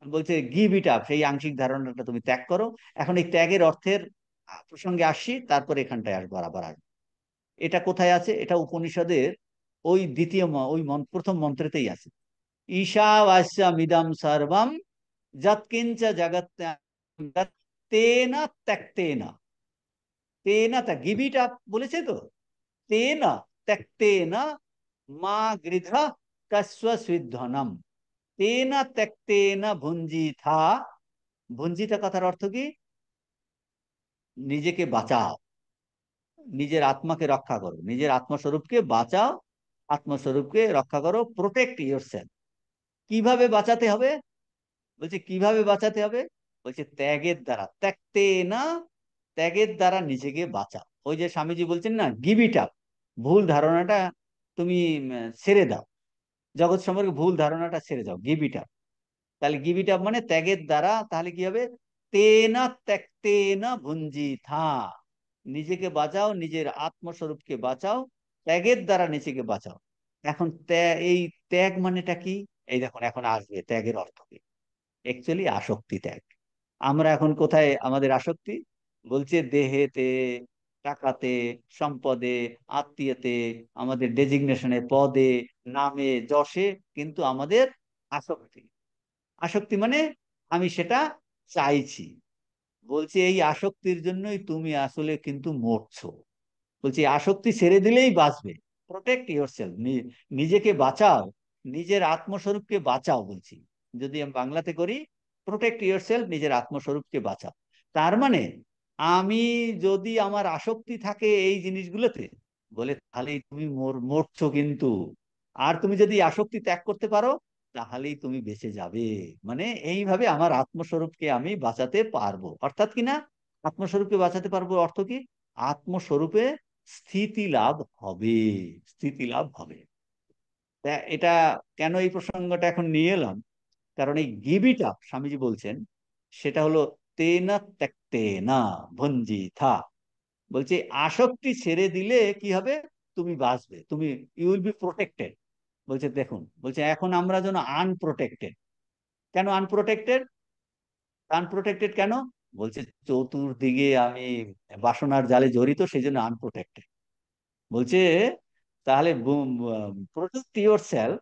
বলছে গিভ ইট আপ, সেই আংশিক ধারণাটা তুমি ত্যাগ করো। এখন এই ত্যাগের অর্থের প্রসঙ্গে আসছি, তারপরে এখানটায় আসবো, আবার আসবো। এটা কোথায় আছে, এটা উপনিষদের ওই দ্বিতীয় ওই প্রথম মন্ত্রেতেই আছে। ঈশাবাস্যমিদং সর্বম যৎকিঞ্চ জগৎ তেনা ত্যক্তেনা, তেনা তা গিভ ইট আপ বলেছে তো, তেনা ত্যক্তেনা মা গৃধ কস্ব স্বিদ্ধনম, তেনা ত্যক্তেনা ভুঞ্জিথা। ভুঞ্জিতা কথার অর্থ কি, নিজেকে বাঁচাও, নিজের আত্মাকে রক্ষা করো, নিজের আত্মস্বরূপকে বাঁচাও, আত্মস্বরূপকে রক্ষা করো, প্রোটেক্ট ইয়োরসেলফ। কিভাবে বাঁচাতে হবে, বলছে কিভাবে বাঁচাতে হবে, বলছে ত্যাগের দ্বারা, ত্যাগতে না, ত্যাগের দ্বারা নিজেকে বাঁচাও। ওই যে স্বামীজি বলছেন না, গিভ ইট আপ, ভুল ধারণাটা তুমি ছেড়ে দাও, জগৎ সম্পর্কে ভুল ধারণাটা ছেড়ে দাও, গিভ ইট আপ। তাহলে গিভ ইট আপ মানে ত্যাগের দ্বারা, তাহলে কি হবে, তেনা ত্যক্তে না ভুঞ্জি থা, নিজেকে বাঁচাও, নিজের আত্মস্বরূপকে বাঁচাও, ত্যাগের দ্বারা নিজেকে বাঁচাও। এখন এই ত্যাগ মানেটা কি, এই দেখুন এখন আসবে ত্যাগের অর্থ কি। অ্যাকচুয়ালি আসক্তি ত্যাগ। আমরা এখন কোথায় আমাদের আসক্তি, বলছে দেহেতে, টাকাতে, সম্পদে, আত্মীয়তে, আমাদের ডেজিগনেশনে, পদে, নামে, যশে, কিন্তু আমাদের আসক্তি। আসক্তি মানে আমি সেটা চাইছি। বলছে এই আসক্তির জন্যই তুমি আসলে কিন্তু মরছো। বলছি আসক্তি ছেড়ে দিলেই বাঁচবে। প্রোটেক্ট ইয়োরসেলফ, নিজেকে বাঁচাও, নিজের আত্মস্বরূপকে বাঁচাও বলছি। যদি আমি বাংলাতে করি, প্রোটেক্ট ইয়োরসেলফ, নিজের আত্মস্বরূপকে বাঁচাও। তার মানে আমি যদি আমার আসক্তি থাকে এই জিনিসগুলোতে, বলে তাহলেই তুমি মরছো কিন্তু। আর তুমি যদি আসক্তি ত্যাগ করতে পারো তাহলেই তুমি বেঁচে যাবে। মানে এইভাবে আমার আত্মস্বরূপকে আমি বাঁচাতে পারবো, অর্থাৎ কি না, আত্মস্বরূপকে বাঁচাতে পারবো অর্থ কি, আত্মস্বরূপে স্থিতি লাভ হবে, স্থিতি লাভ হবে। তা এটা কেন এই প্রসঙ্গটা এখন নিয়ে এলাম, কারণ এই গিবিটা স্বামীজি বলছেন সেটা হলো তেনা ত্যক্তেনা ভঞ্জিথা। বলছে আসক্তি ছেড়ে দিলে কি হবে, তুমি বাঁচবে, তুমি ইউ উইল বি প্রোটেক্টেড। বলছে দেখুন, বলছে এখন আমরা যেন আনপ্রোটেক্টেড। কেন আনপ্রোটেক্টেড? আনপ্রোটেক্টেড কেন? বলছে চতুর্দিকে আমি বাসনার জালে জড়িত, সেই জন্য আনপ্রোটেক্টেড। বলছে তাহলে প্রোটেক্ট ইউর সেলফ।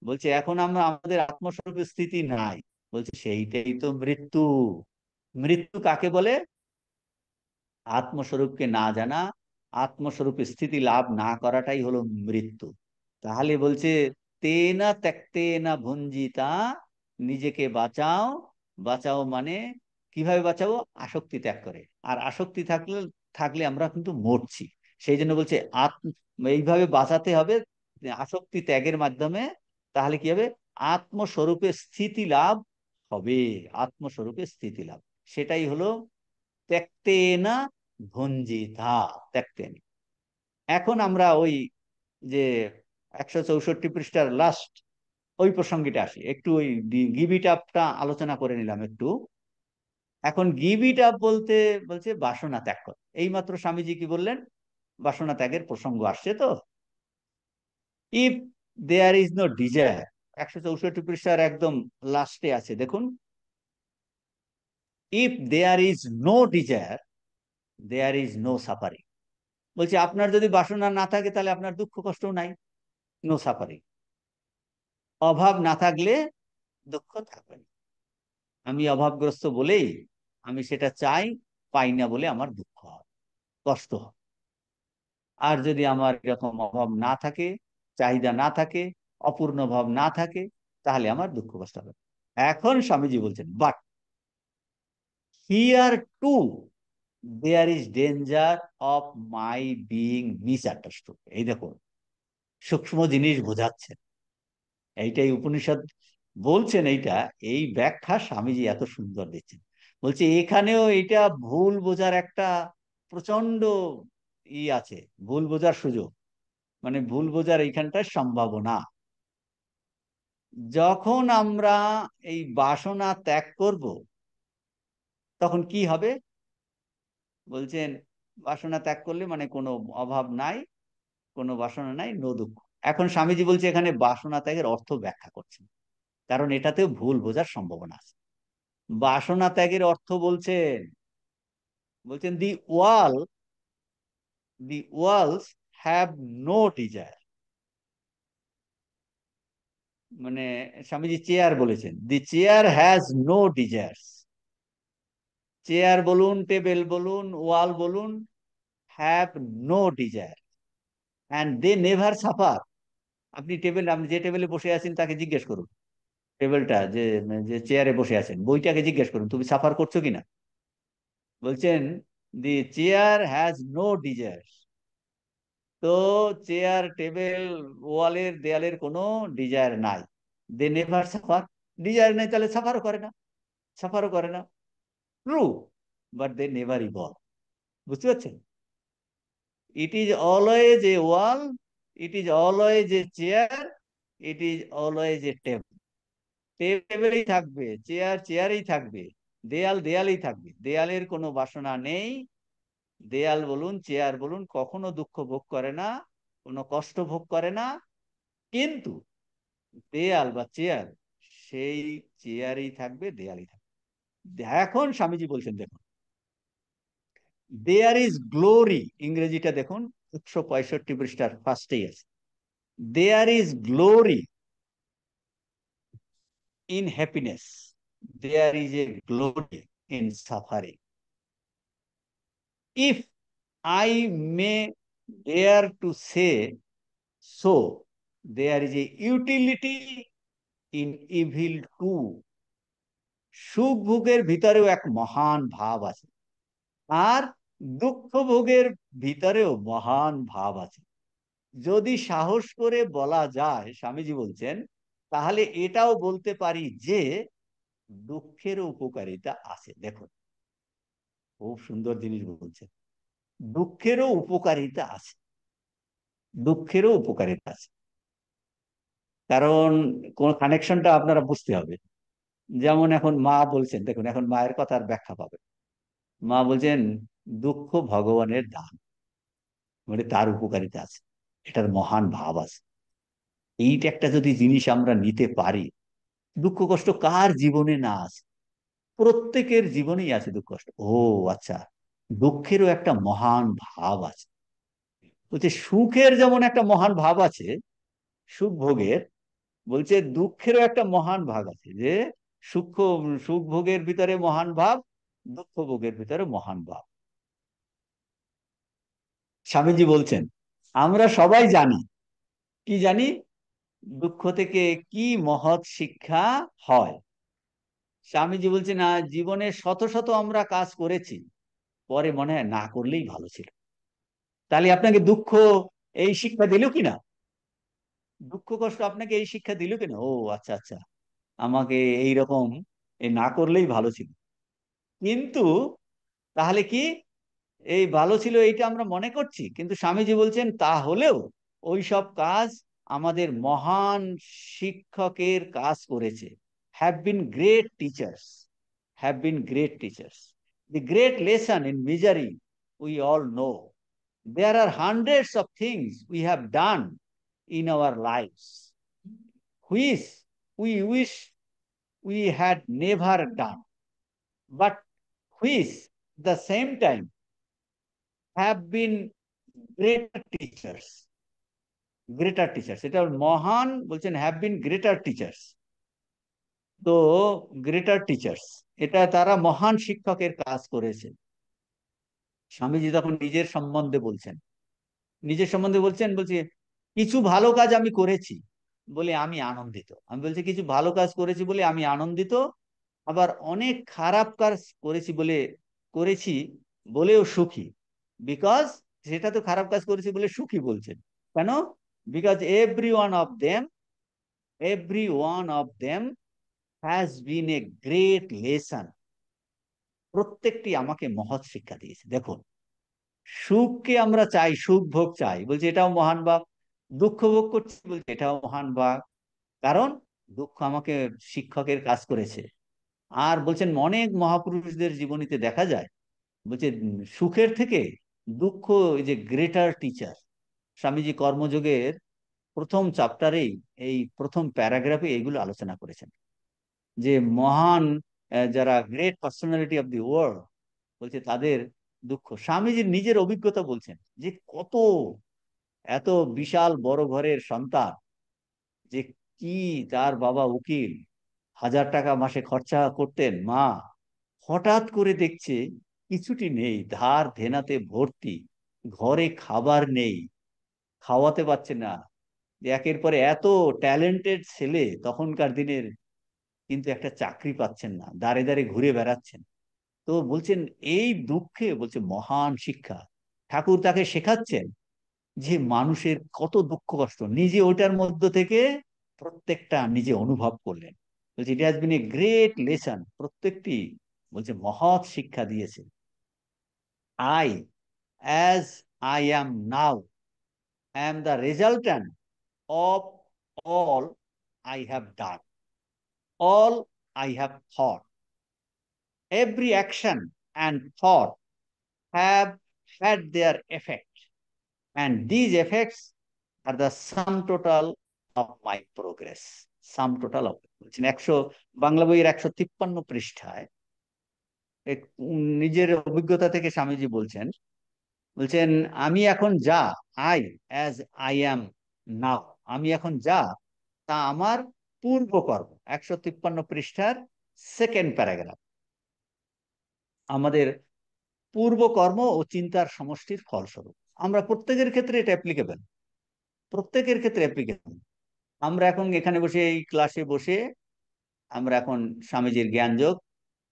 বলছে এখন আমরা আমাদের আত্মস্বরূপের স্থিতি নাই। বলছে সেইটাই তো মৃত্যু। মৃত্যু কাকে বলে? আত্মস্বরূপকে না জানা, আত্মস্বরূপে স্থিতি লাভ না করাটাই হলো মৃত্যু। তাহলে বলছে তেনা ত্যক্তেনা ভুঞ্জিতা, নিজেকে বাঁচাও। বাঁচাও মানে কিভাবে বাঁচাবো? আসক্তি ত্যাগ করে। আর আসক্তি থাকলে থাকলে আমরা কিন্তু মরছি। সেই জন্য বলছে এইভাবে বাঁচাতে হবে, আসক্তি ত্যাগের মাধ্যমে। তাহলে কি হবে? আত্মস্বরূপে স্থিতি লাভ হবে। আত্মস্বরূপে স্থিতি লাভ, সেটাই হলো ত্যক্তেনা ভঞ্জিতা, ত্যক্তেন। এখন আমরা ওই যে 164 পৃষ্ঠার লাস্ট ওই প্রসঙ্গটা আসি, একটু ওই গিভ ইট আপটা আলোচনা করে নিলাম একটু। এখন গিভ ইট আপ বলতে বলছে বাসনা ত্যাগ কর। এইমাত্র স্বামীজি কি বললেন? বাসনা ত্যাগের প্রসঙ্গ আসছে তো। If there is no desire, 164 পৃষ্ঠার একদম লাস্টে আছে দেখুন, if there is no desire there is no suffering. বলছি আপনার যদি বাসনা না থাকে তাহলে আপনার দুঃখ কষ্টও নাই, নো সাফারিং। অভাব না থাকলে দুঃখ থাকবে না। আমি অভাবগ্রস্ত বলেই আমি সেটা চাই, পাই না বলে আমার দুঃখ হয়, কষ্ট হয়। আর যদি আমার এরকম অভাব না থাকে, চাহিদা না থাকে, অপূর্ণ ভাব না থাকে, তাহলে আমার দুঃখ কষ্ট হবে। এখন স্বামীজি বলছেন but here too there is danger of my being misunderstood. এই দেখুন, সূক্ষ্ম জিনিস বোঝাচ্ছেন। এইটাই উপনিষদ বলছেন, এইটা এই ব্যাখ্যা স্বামীজি এত সুন্দর দিচ্ছেন। বলছে এখানেও এটা ভুল বোঝার একটা প্রচন্ড আছে, ভুল বোঝার সুযোগ, মানে ভুল বোঝার এইখানটার সম্ভাবনা। যখন আমরা এই বাসনা ত্যাগ করব তখন কি হবে? বলছেন বাসনা ত্যাগ করলে মানে কোনো অভাব নাই, কোনো বাসনা নাই, নো দুঃখ। এখন স্বামীজি বলছে এখানে বাসনা ত্যাগের অর্থ ব্যাখ্যা করছেন, কারণ এটাতেও ভুল বোঝার সম্ভাবনা আছে। বাসনা ত্যাগের অর্থ বলছেন, বলছেন the walls have no desire. মানে স্বামীজি চেয়ার বলেছেন, the chair has no desires. Chair বলুন, টেবিল বলুন, ওয়াল বলুন, have no desire and they never suffer. আপনি টেবিল, আপনি যে টেবিলে বসে আছেন তাকে জিজ্ঞেস করুন, টেবিলটা যে যে চেয়ারে বসে আছেন বইটাকে জিজ্ঞেস করুন তুমি সাফার করছো কিনা। বলছেন the chair has no desire. তো চেয়ার, টেবিল, ওয়ালের, দেয়ালের কোনো ডিজায়ার নাই। দে নেভার সাফার, ডিজায়ার নেই তাহলে সাফারও করে না, সাফারও করে না। True, but they never evolve. বুঝতে পারছেন? It is always a wall, it is always a chair, it is always a table. টেবিলেই থাকবে, চেয়ার চেয়ারেই থাকবে, দেয়াল দেয়ালেই থাকবে। দেয়ালের কোনো বাসনা নেই, দেয়াল বলুন, চেয়ার বলুন, কখনো দুঃখ ভোগ করে না, কোনো কষ্ট ভোগ করে না। কিন্তু দেয়াল বা চেয়ার, সেই চেয়ারেই থাকবে, দেয়ালই থাকবে। এখন স্বামীজি বলছেন দেখুন, দেয়ার ইজ গ্লোরি, ইংরেজিটা দেখুন 165 পৃষ্ঠার ফার্স্টেই আছে। There is glory in happiness, there is a glory in suffering. If I may dare to say so, there is a utility in evil too. সুখ ভোগের ভিতরেও এক মহান ভাব আছে। আর দুঃখ ভোগের ভিতরেও মহান ভাব আছে। যদি সাহস করে বলা যায়, স্বামীজি বলছেন, তাহলে এটাও বলতে পারি যে দুঃখেরও উপকারিতা আছে। দেখুন, খুব সুন্দর জিনিস বলছেন, দুঃখেরও উপকারিতা আছে, দুঃখেরও উপকারিতা আছে। কারণ কোন কানেকশনটা আপনারা বুঝতে হবে। যেমন এখন মা বলছেন, দেখুন এখন মায়ের কথার ব্যাখ্যা পাবে। মা বলছেন দুঃখ ভগবানের দান, মানে তার উপকারিতা আছে, এটার মহান ভাব আছে। এইটা একটা যদি জিনিস আমরা নিতে পারি, দুঃখ কষ্ট কার জীবনে না আছে? প্রত্যেকের জীবনেই আছে দুঃখ কষ্ট। ও আচ্ছা, দুঃখেরও একটা মহান ভাব আছে। বলছে সুখের যেমন একটা মহান ভাব আছে, সুখ ভোগের, বলছে দুঃখেরও একটা মহান ভাগ আছে, যে সুখ, সুখ ভোগের ভিতরে মহান ভাব, দুঃখ ভোগের ভিতরে মহান ভাব। স্বামীজি বলছেন আমরা সবাই জানি, কি জানি, দুঃখ থেকে কি মহৎ শিক্ষা হয়। স্বামীজি বলছেন না, জীবনে শত শত আমরা কাজ করেছি, পরে মনে হয় না করলেই ভালো ছিল। তাহলে আপনাকে দুঃখ এই শিক্ষা দিল কিনা? দুঃখ কষ্ট আপনাকে এই শিক্ষা দিল কিনা? ও আচ্ছা আচ্ছা, আমাকে এই রকম না করলেই ভালো ছিল। কিন্তু তাহলে কি এই ভালো ছিল এইটা আমরা মনে করছি, কিন্তু স্বামীজি বলছেন তাহলেও ওই সব কাজ আমাদের মহান শিক্ষকের কাজ করেছে। Have been great teachers, have been great teachers. The great lesson in misery we all know. There are hundreds of things we have done in our lives which we wish we had never done, but which the same time have been greater teachers. Greater teachers, এটা মহান বলছেন, have been greater teachers. তো greater teachers, এটা তারা মহান শিক্ষকের কাজ করেছে। স্বামীজি তখন নিজের সম্বন্ধে বলছেন, নিজের সম্বন্ধে বলছেন, বলছে কিছু ভালো কাজ আমি করেছি বলে আমি আনন্দিত। আমি বলছি কিছু ভালো কাজ করেছি বলে আমি আনন্দিত, আবার অনেক খারাপ কাজ করেছি বলে, করেছি বলেও সুখী। বিকজ, সেটা তো খারাপ কাজ করেছি বলে সুখী বলছেন কেন? Because every one of them has been a great lesson. প্রত্যেকটি আমাকে মহৎ শিক্ষা দিয়েছে। দেখুন, সুখকে আমরা চাই, সুখ ভোগ চাই, বলছে এটাও মহান ভাব। দুঃখ ভোগ করছি, বলছে এটাও মহান ভাব। কারণ দুঃখ আমাকে শিক্ষকের কাজ করেছে। আর বলছেন অনেক মহাপুরুষদের জীবনীতে দেখা যায়, বলছে সুখের থেকে দুঃখ এই যে গ্রেটার টিচার। স্বামীজি কর্মযোগের প্রথম চ্যাপ্টারেই, এই প্রথম প্যারাগ্রাফে এইগুলো আলোচনা করেছেন, যে মহান যারা great personality of the world, বলছে তাদের দুঃখ। স্বামীজির নিজের অভিজ্ঞতা বলছেন, যে কত এত বিশাল বড় ঘরের সন্তান, যে কি তার বাবা উকিল, 1000 টাকা মাসে খরচা করতেন, মা হঠাৎ করে দেখছে কিছুটি নেই, ধার দেনাতে ভর্তি, ঘরে খাবার নেই, খাওয়াতে পারছে না। একের পরে এত ট্যালেন্টেড ছেলে তখনকার দিনের, কিন্তু একটা চাকরি পাচ্ছেন না, দাঁড়ে দাঁড়ে ঘুরে বেড়াচ্ছেন। তো বলছেন এই দুঃখে, বলছে মহান শিক্ষা। ঠাকুর তাকে শেখাচ্ছেন যে মানুষের কত দুঃখ কষ্ট, নিজে ওইটার মধ্য থেকে প্রত্যেকটা নিজে অনুভব করলেন। বলছে it has been a great lesson, প্রত্যেকটি বলছে মহৎ শিক্ষা দিয়েছে। I, as I am now, am the resultant of all I have done, all I have thought, every action and thought have had their effect, and these effects are the sum total of my progress. Sum total of, বলছেন 100, বাংলা বইয়ের 153 পৃষ্ঠায় নিজের অভিজ্ঞতা থেকে স্বামীজি বলছেন, বলছেন আমি এখন যা, আই, অ্যাজ আই অ্যাম নাও, আমি এখন যা তা আমার পূর্বকর্ম। 153 পৃষ্ঠার সেকেন্ড প্যারাগ্রাফ। আমাদের পূর্বকর্ম ও চিন্তার সমষ্টির ফলস্বরূপ। আমরা প্রত্যেকের ক্ষেত্রে এটা অ্যাপ্লিকেবল, প্রত্যেকের ক্ষেত্রে অ্যাপ্লিকেবল। আমরা এখন এখানে বসে এই ক্লাসে বসে আমরা এখন স্বামীজির জ্ঞান যোগ,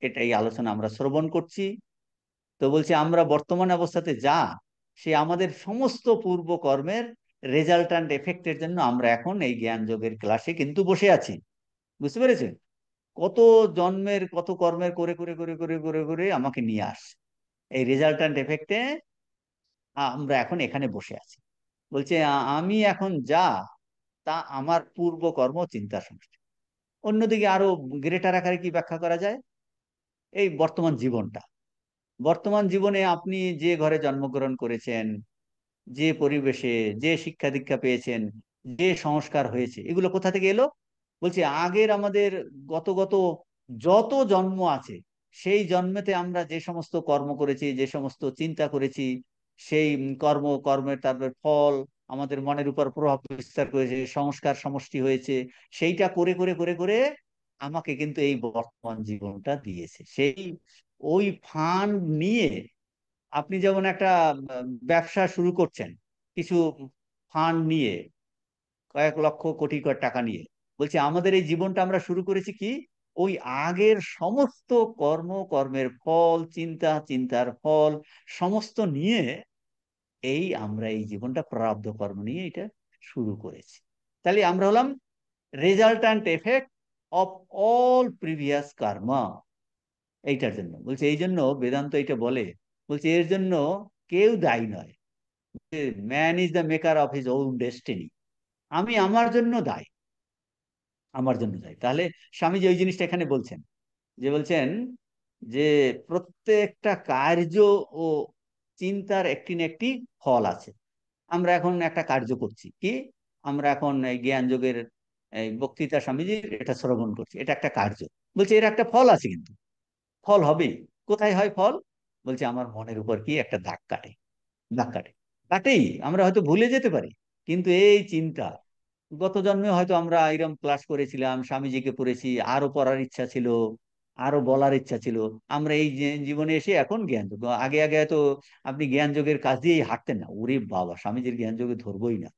এটাই আলোচনা আমরা শ্রবণ করছি। তো বলছি আমরা বর্তমান অবস্থাতে যা, সে আমাদের সমস্ত পূর্ব কর্মের রেজাল্টান্ট এফেক্টের জন্য আমরা এখন এই জ্ঞান যোগের ক্লাসে কিন্তু বসে আছি। বুঝতে পেরেছেন? কত জন্মের কত কর্মের করে করে করে করে করে করে আমাকে নিয়ে আসছে এই রেজাল্টান্ট এফেক্টে, আমরা এখন এখানে বসে আছি। বলছে আমি এখন যা, তা আমার পূর্ব কর্ম চিন্তা সমষ্টি। অন্যদিকে আরো গ্রেটার আকারে কি ব্যাখ্যা করা যায়? এই বর্তমান জীবনটা, বর্তমান জীবনে আপনি যে ঘরে জন্মগ্রহণ করেছেন, যে পরিবেশে, যে শিক্ষা দীক্ষা পেয়েছেন, যে সংস্কার হয়েছে, এগুলো কোথা থেকে এলো? বলছি আগের আমাদের গত গত যত জন্ম আছে, সেই জন্মেতে আমরা যে সমস্ত কর্ম করেছি, যে সমস্ত চিন্তা করেছি, সেই কর্মের তারপর ফল আমাদের মনের উপর প্রভাব বিস্তার করেছে, সংস্কার সমষ্টি হয়েছে, সেইটা করে করে করে করে আমাকে কিন্তু এই বর্তমান জীবনটা দিয়েছে। সেই ওই ফান্ড নিয়ে আপনি যেমন একটা ব্যবসা শুরু করছেন কিছু ফান্ড নিয়ে, কয়েক লক্ষ কোটি করে টাকা নিয়ে। বলছি আমাদের এই জীবনটা আমরা শুরু করেছি কি ওই আগের সমস্ত কর্মের ফল, চিন্তার ফল সমস্ত নিয়ে এই আমরা এই জীবনটা প্রারব্ধ কর্ম নিয়ে এটা শুরু করেছি। তাহলে আমরা হলাম রেজাল্টান্ট এফেক্ট অফ অল প্রিভিয়াস কর্মা। এইটার জন্য বলছে, এই জন্য বেদান্ত এটা বলে, বলছে এর জন্য কেউ দায়ী নয়। Man is the maker of his own destiny. আমি আমার জন্য দায়ী, আমার জন্য দায়ী। তাহলে স্বামীজি ওই জিনিসটা এখানে বলছেন, যে বলছেন যে প্রত্যেকটা কার্য ও চিন্তার একটি না একটি ফল আছে। আমরা এখন একটা কার্য করছি কি, আমরা এখন এই জ্ঞান যোগের এই বক্তৃতা স্বামীজির এটা শ্রবণ করছি, এটা একটা কার্য। বলছে এর একটা ফল আছে, কিন্তু ফল হবেই। কোথায় হয় ফল? বলছে আমার মনের উপর কি একটা দাগ কাটে, দাগ কাটে, কাটেই। আমরা হয়তো ভুলে যেতে পারি, কিন্তু এই চিন্তা, গত জন্মে হয়তো আমরা এরকম ক্লাস করেছিলাম, স্বামীজিকে পড়েছি, আরো পড়ার ইচ্ছা ছিল, আরো বলার ইচ্ছা ছিল। আমরা এই জীবনে এসে এখন জ্ঞান যোগ, আগে আগে তো আপনি জ্ঞান যোগের কাজ দিয়েই হাঁটতেন না, ওরে বাবা স্বামীজির জ্ঞান যোগে ধরবই না।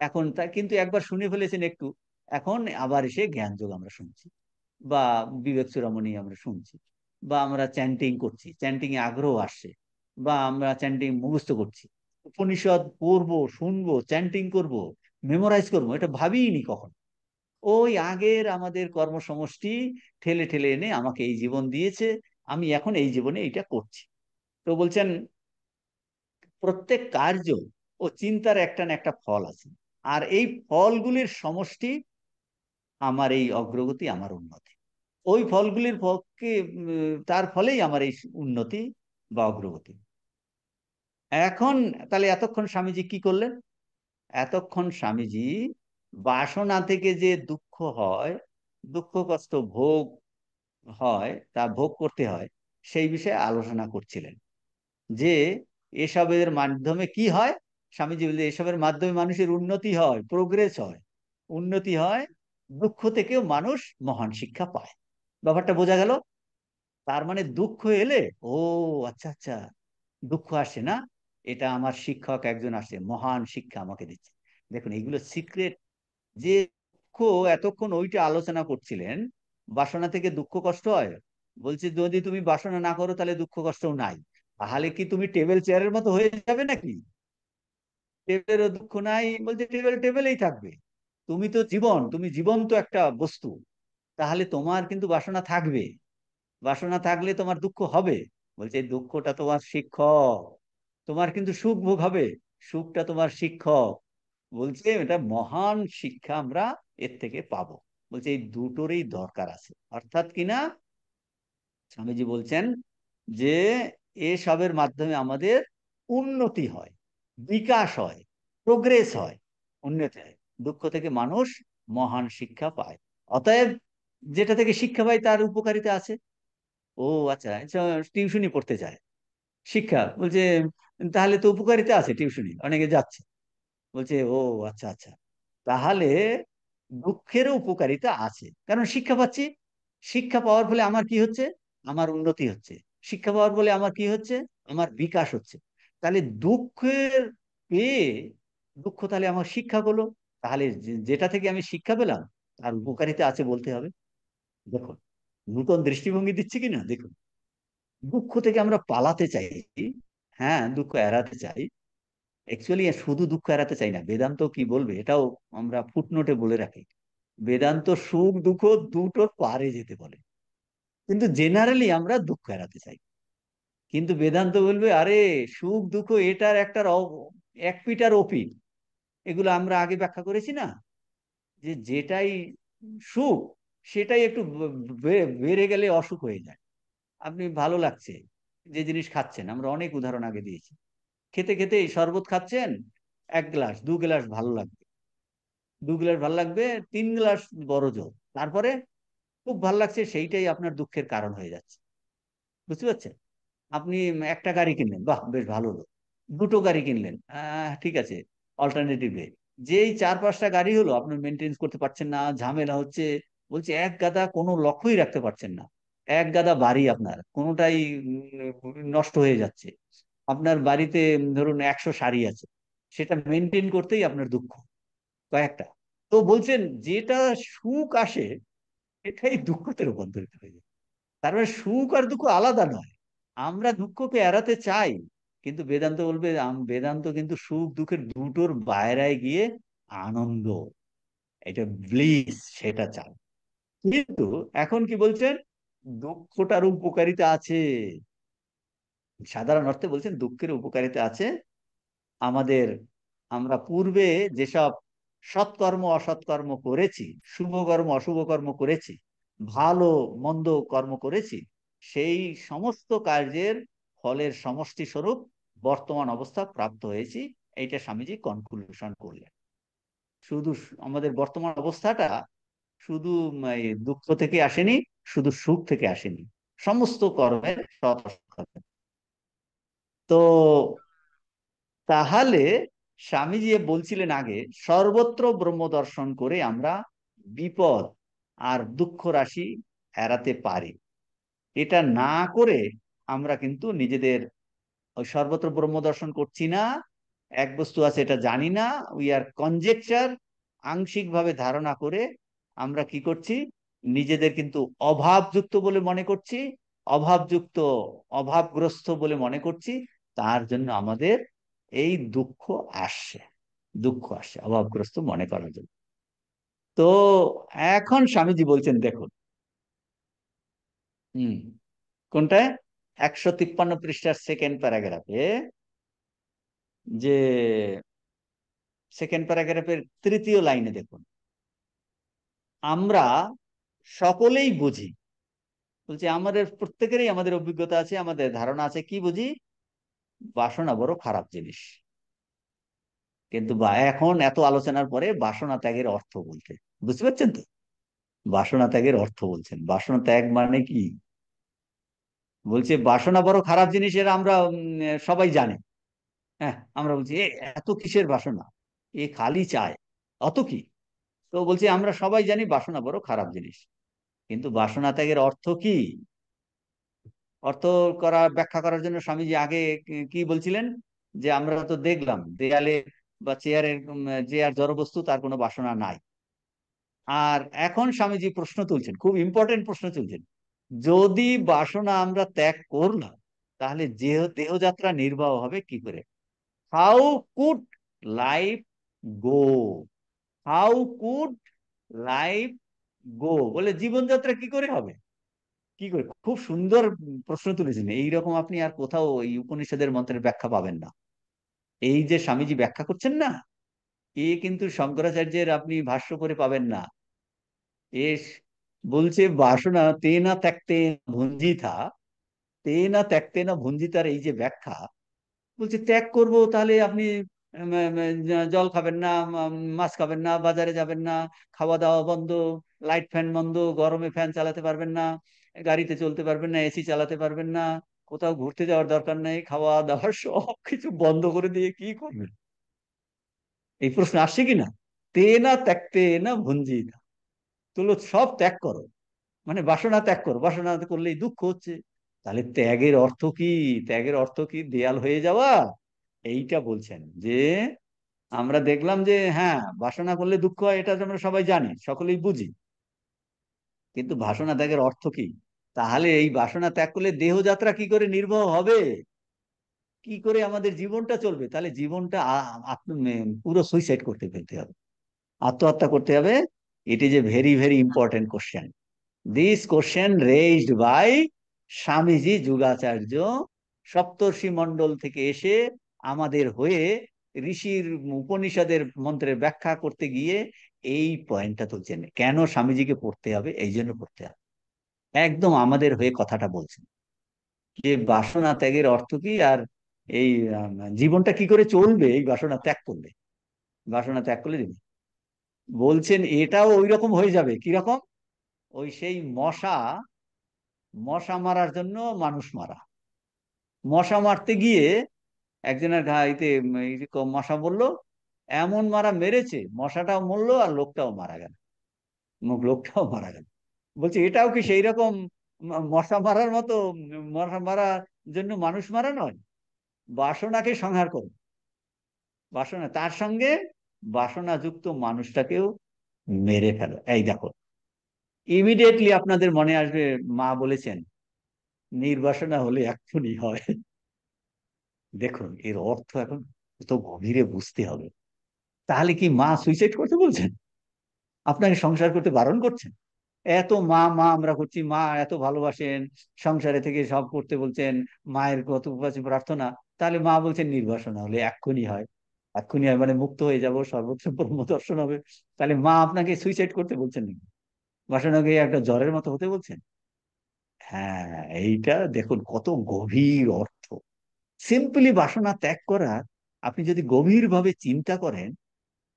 এখন তা কিন্তু একবার শুনে ফেলেছেন একটু, এখন আবার এসে জ্ঞান যোগ আমরা শুনছি, বা বিবেক চূড়ামণি আমরা শুনছি, বা আমরা চ্যান্টিং করছি, চ্যান্টিং এ আগ্রহ আসছে, বা আমরা চ্যান্টিং মুখস্থ করছি, উপনিষদ পড়বো, শুনবো, চ্যান্টিং করব, মেমোরাইজ করবো, এটা ভাবিনি কখন। ওই আগের আমাদের কর্মসমষ্টি ঠেলে ঠেলে এনে আমাকে এই জীবন দিয়েছে, আমি এখন এই জীবনে এইটা করছি। তো বলছেন প্রত্যেক কার্য ও চিন্তার একটা না একটা ফল আছে, আর এই ফলগুলির সমষ্টি আমার এই অগ্রগতি, আমার উন্নতি। ওই ফলগুলির পক্ষে তার ফলেই আমার এই উন্নতি বা অগ্রগতি। এখন তাহলে এতক্ষণ স্বামীজি কি করলেন? এতক্ষণ স্বামীজি বাসনা থেকে যে দুঃখ হয়, দুঃখ কষ্ট ভোগ হয়, তা ভোগ করতে হয়, সেই বিষয়ে আলোচনা করছিলেন। যে এসবের মাধ্যমে কি হয়, স্বামীজি বলছে এসবের মাধ্যমে মানুষের উন্নতি হয়, প্রোগ্রেস হয়, উন্নতি হয়, দুঃখ থেকেও মানুষ মহান শিক্ষা পায়। ব্যাপারটা বোঝা গেল? তার মানে দুঃখ এলে, ও আচ্ছা আচ্ছা, দুঃখ আসে না, এটা আমার শিক্ষক একজন আসে, মহান শিক্ষা আমাকে দিচ্ছে। দেখুন এইগুলো সিক্রেট। যে দুঃখ, এতক্ষণ ওইটা আলোচনা করছিলেন, বাসনা থেকে দুঃখ কষ্ট হয়। বলছে যদি তুমি বাসনা না করো তাহলে দুঃখ কষ্টও নাই। তাহলে কি তুমি টেবিল চেয়ারের মতো হয়ে যাবে নাকি? টেবিলেরও দুঃখ নাই? বলছে টেবিল টেবিলেই থাকবে। তুমি তো জীবন, তুমি জীবন্ত একটা বস্তু, তাহলে তোমার কিন্তু বাসনা থাকবে। বাসনা থাকলে তোমার দুঃখ হবে। বলছে এই দুঃখটা তোমার শিক্ষক, তোমার কিন্তু সুখ ভোগ হবে, সুখটা তোমার শিক্ষক। বলছে এটা মহান শিক্ষা আমরা এর থেকে পাবো। বলছে এই দুটোরই দরকার আছে। অর্থাৎ কিনা স্বামীজি বলছেন যে এসবের মাধ্যমে আমাদের উন্নতি হয়, বিকাশ হয়, প্রোগ্রেস হয়, উন্নতি হয়। দুঃখ থেকে মানুষ মহান শিক্ষা পায়। অতএব যেটা থেকে শিক্ষা পায় তার উপকারিতা আছে। ও আচ্ছা, টিউশনি পড়তে যায়, শিক্ষা বলছে, তাহলে তো উপকারিতা আছে, টিউশনি অনেকে যাচ্ছে। বলছে ও আচ্ছা আচ্ছা, তাহলে দুঃখেরও উপকারিতা আছে, কারণ শিক্ষা পাচ্ছি। শিক্ষা পাওয়ার ফলে আমার কি হচ্ছে? আমার উন্নতি হচ্ছে। শিক্ষা পাওয়ার ফলে আমার কি হচ্ছে? আমার বিকাশ হচ্ছে। তাহলে দুঃখের পেয়ে, দুঃখ তাহলে আমার শিক্ষা হলো, তাহলে যেটা থেকে আমি শিক্ষা পেলাম তার উপকারিতা আছে বলতে হবে। দেখুন নূতন দৃষ্টিভঙ্গি দিচ্ছে কিনা, দেখুন। দুঃখ থেকে আমরা পালাতে চাই, হ্যাঁ, দুঃখ এড়াতে চাই। অ্যাকচুয়ালি শুধু দুঃখ এড়াতে চাই না, বেদান্ত কি বলবে এটাও আমরা ফুটনোটে বলে রাখি। বেদান্ত সুখ দুঃখ দুটোর পারে যেতে বলে, কিন্তু জেনারেলি আমরা দুঃখ এড়াতে চাই। কিন্তু বেদান্ত বলবে আরে সুখ দুঃখ এটার একটা এক পিঠ আর ওপিঠ। এগুলো আমরা আগে ব্যাখ্যা করেছি না, যে যেটাই সুখ সেটাই একটু বেড়ে গেলে অসুখ হয়ে যায়। আপনি ভালো লাগছে যে জিনিস খাচ্ছেন, আমরা অনেক উদাহরণ আগে দিয়েছি, খেতে খেতে এই শরবত খাচ্ছেন, 1 গ্লাস 2 গ্লাস ভালো লাগবে, 2 গ্লাস ভালো লাগবে, 3 গ্লাস বড় জোর, তারপরে খুব ভালো লাগছে, সেইটাই আপনার দুঃখের কারণ হয়ে যাচ্ছে। বুঝতে পারছেন? আপনি একটা গাড়ি কিনলেন, বাহ বেশ ভালো হলো। দুটো গাড়ি কিনলেন, ঠিক আছে, অল্টারনেটিভে যেই 4-5টা গাড়ি হলো, আপনি মেনটেন করতে পারছেন না, ঝামেলা হচ্ছে, বলছে এক গাদা কোনো লক্ষ্যই রাখতে পারছেন না, এক গাদা বাড়ি আপনার কোনোটাই নষ্ট হয়ে যাচ্ছে। আপনার বাড়িতে ধরুন 100 শাড়ি আছে, সেটা মেনটেন করতেই আপনার দুঃখ কয়েকটা। তো বলছেন যেটা সুখ আসে এটাই দুঃখতে রূপান্তরিত হয়ে যায়। তার মানে সুখ আর দুঃখ আলাদা নয়। আমরা দুঃখকে এড়াতে চাই, কিন্তু বেদান্ত বলবে বেদান্ত কিন্তু সুখ দুঃখের দুটোর বাইরে গিয়ে আনন্দ, এটা ব্লিস, সেটা চায়। কিন্তু এখন কি বলছেন, দুঃখটার উপকারিতা আছে। সাধারণ অর্থে বলছেন দুঃখের উপকারিতা আছে। আমাদের, আমরা পূর্বে যেসব সৎকর্ম অসৎকর্ম করেছি, শুভ কর্ম অশুভ কর্ম করেছি, ভালো মন্দ কর্ম করেছি, সেই সমস্ত কার্যের ফলের সমষ্টি স্বরূপ বর্তমান অবস্থা প্রাপ্ত হয়েছি। এইটা স্বামীজি কনক্লুশন করলেন। শুধু আমাদের বর্তমান অবস্থাটা শুধু এই দুঃখ থেকে আসেনি, শুধু সুখ থেকে আসেনি, সমস্ত কর্মের সৎ অসৎ কর্মের। তো তাহলে স্বামীজি বলছিলেন আগে, সর্বত্র ব্রহ্ম দর্শন করে আমরা বিপদ আর দুঃখ রাশি এড়াতে পারি। এটা না করে আমরা কিন্তু নিজেদের ওই সর্বত্র ব্রহ্ম দর্শন করছি না, এক বস্তু আছে এটা জানি না, উই আর কনজেকচার, আংশিক ভাবে ধারণা করে আমরা কি করছি, নিজেদের কিন্তু অভাবযুক্ত বলে মনে করছি, অভাবযুক্ত, অভাবগ্রস্ত বলে মনে করছি। তার জন্য আমাদের এই দুঃখ আসছে, দুঃখ আসছে অভাবগ্রস্ত মনে করার জন্য। তো এখন স্বামীজি বলছেন দেখুন, হম, কোনটায়, 153 পৃষ্ঠার সেকেন্ড প্যারাগ্রাফে, যে সেকেন্ড প্যারাগ্রাফের তৃতীয় লাইনে দেখুন, আমরা সকলেই বুঝি, বলছে আমাদের প্রত্যেকেরই আমাদের অভিজ্ঞতা আছে, আমাদের ধারণা আছে, কি বুঝি, বাসনা বড় খারাপ জিনিস। কিন্তু এখন এত আলোচনার পরে বাসনা ত্যাগের অর্থ বলতে, বুঝতে পারছেন তো? বাসনা ত্যাগের অর্থ বলছেন, বাসনা ত্যাগ মানে কি। বলছে বাসনা বড় খারাপ জিনিস, এরা আমরা সবাই জানে। হ্যাঁ, আমরা বলছি এত কিসের বাসনা, এ খালি চায়, অত কি। তো বলছি আমরা সবাই জানি বাসনা বড় খারাপ জিনিস, কিন্তু বাসনা ত্যাগের অর্থ কি, অর্থ ব্যাখ্যা করার জন্য স্বামীজি আগে কি বলছিলেন, যে আমরা তো দেখলাম দেয়ালে বা চেয়ারের, চেয়ার জড়বস্তু, তার কোনো বাসনা নাই। আর এখন স্বামীজি প্রশ্ন তুলছেন, খুব ইম্পর্টেন্ট প্রশ্ন তুলছেন, যদি বাসনা আমরা ত্যাগ করলাম, তাহলে যে দেহযাত্রা নির্বাহ হবে কি করে? How could life go, how could life go, বলে জীবনযাত্রা কি করে হবে, কি করে। খুব সুন্দর প্রশ্ন তুলেছেন, এইরকম আপনি আর কোথাও এই উপনিষদের মন্ত্রের ব্যাখ্যা পাবেন না। এই যে স্বামীজি ব্যাখ্যা করছেন না, এ কিন্তু শঙ্করাচার্যের আপনি ভাষ্য করে পাবেন না। এ বলছে বাসনা তেনা ত্যক্তে ভুঞ্জিথা, তেনা ত্যক্তে না ভুঞ্জিতার এই যে ব্যাখ্যা, বলছে ত্যাগ করব তাহলে আপনি জল খাবেন না, মাছ খাবেন না, বাজারে যাবেন না, খাওয়া দাওয়া বন্ধ, লাইট ফ্যান বন্ধ, গরমে ফ্যান চালাতে পারবেন না, গাড়িতে চলতে পারবেন না, এসি চালাতে পারবেন না, কোথাও ঘুরতে যাওয়ার দরকার নেই, খাওয়া দাওয়া সব কিছু বন্ধ করে দিয়ে কি করবেন? এই প্রশ্ন আসছে কিনা? তেনা ত্যক্তে না ভুঞ্জিত, তুলো সব ত্যাগ করো, মানে বাসনা ত্যাগ করো, বাসনা করলেই দুঃখ হচ্ছে। তাহলে ত্যাগের অর্থ কি? ত্যাগের অর্থ কি দেয়াল হয়ে যাওয়া? এইটা বলছেন যে আমরা দেখলাম যে হ্যাঁ, বাসনা করলে দুঃখ হয়, এটা আমরা সবাই জানি, সকলেই বুঝি, কিন্তু বাসনা ত্যাগের অর্থ কি? তাহলে এই বাসনা ত্যাগ করলে দেহযাত্রা কি করে নির্বাহ হবে, কি করে আমাদের জীবনটা চলবে? তাহলে জীবনটা পুরো সুইসাইড করতে ফেলতে হবে, আত্মহত্যা করতে হবে। It is a very very important question. This question raised by Swamiji Yugacharya, সপ্তর্ষি মণ্ডল থেকে এসে আমাদের হয়ে ঋষির উপনিষদের মন্ত্রের ব্যাখ্যা করতে গিয়ে এই পয়েন্টটা তুলছেন। কেন স্বামীজিকে পড়তে হবে? এই জন্য পড়তে হবে, একদম আমাদের হয়ে কথাটা বলছেন যে বাসনা ত্যাগের অর্থ কি, আর এই জীবনটা কি করে চলবে এই বাসনা ত্যাগ করলে। বাসনা ত্যাগ করলে জীবন, বলছেন এটাও ওই রকম হয়ে যাবে। কিরকম? ওই সেই মশা, মশা মারার জন্য মানুষ মারা, মশা মারতে গিয়ে একজনের গাইতে মশা বললো, এমন মারা মেরেছে মশাটাও মরলো আর লোকটাও মারা গেল, লোকটাও মারা গেল। বলছে এটাও কি সেই রকম মশা মারার মতো, মশা মারার জন্য মানুষ মারা নয়? বাসনাকে সংহার করো, বাসনা তার সঙ্গে বাসনাযুক্ত মানুষটাকেও মেরে ফেলো। এই দেখো, ইমিডিয়েটলি আপনাদের মনে আসবে মা বলেছেন নির্বাসনা হলে এক্ষুনি হয়। দেখুন এর অর্থ এখন তো গভীরে বুঝতে হবে। তাহলে কি মা সুইসাইড করতে বলছেন? আপনাকে সংসার করতে বারণ করছেন? এত মা মা আমরা করছি, মা এত ভালোবাসেন, সংসারে থেকে সব করতে বলছেন, মায়ের কত কাছে প্রার্থনা। তাহলে মা বলছেন নির্বাসনা হলে এক্ষুনি হয়, এক্ষুনি হয় মানে মুক্ত হয়ে যাব, সর্বোচ্চ ব্রহ্ম দর্শন হবে। তাহলে মা আপনাকে সুইসাইড করতে বলছেন নাকি? বাসনা গিয়ে একটা জ্বরের মতো হতে বলছেন? হ্যাঁ, এইটা দেখুন কত গভীর অর্থ। সিম্পলি বাসনা ত্যাগ করা, আপনি যদি গভীরভাবে চিন্তা করেন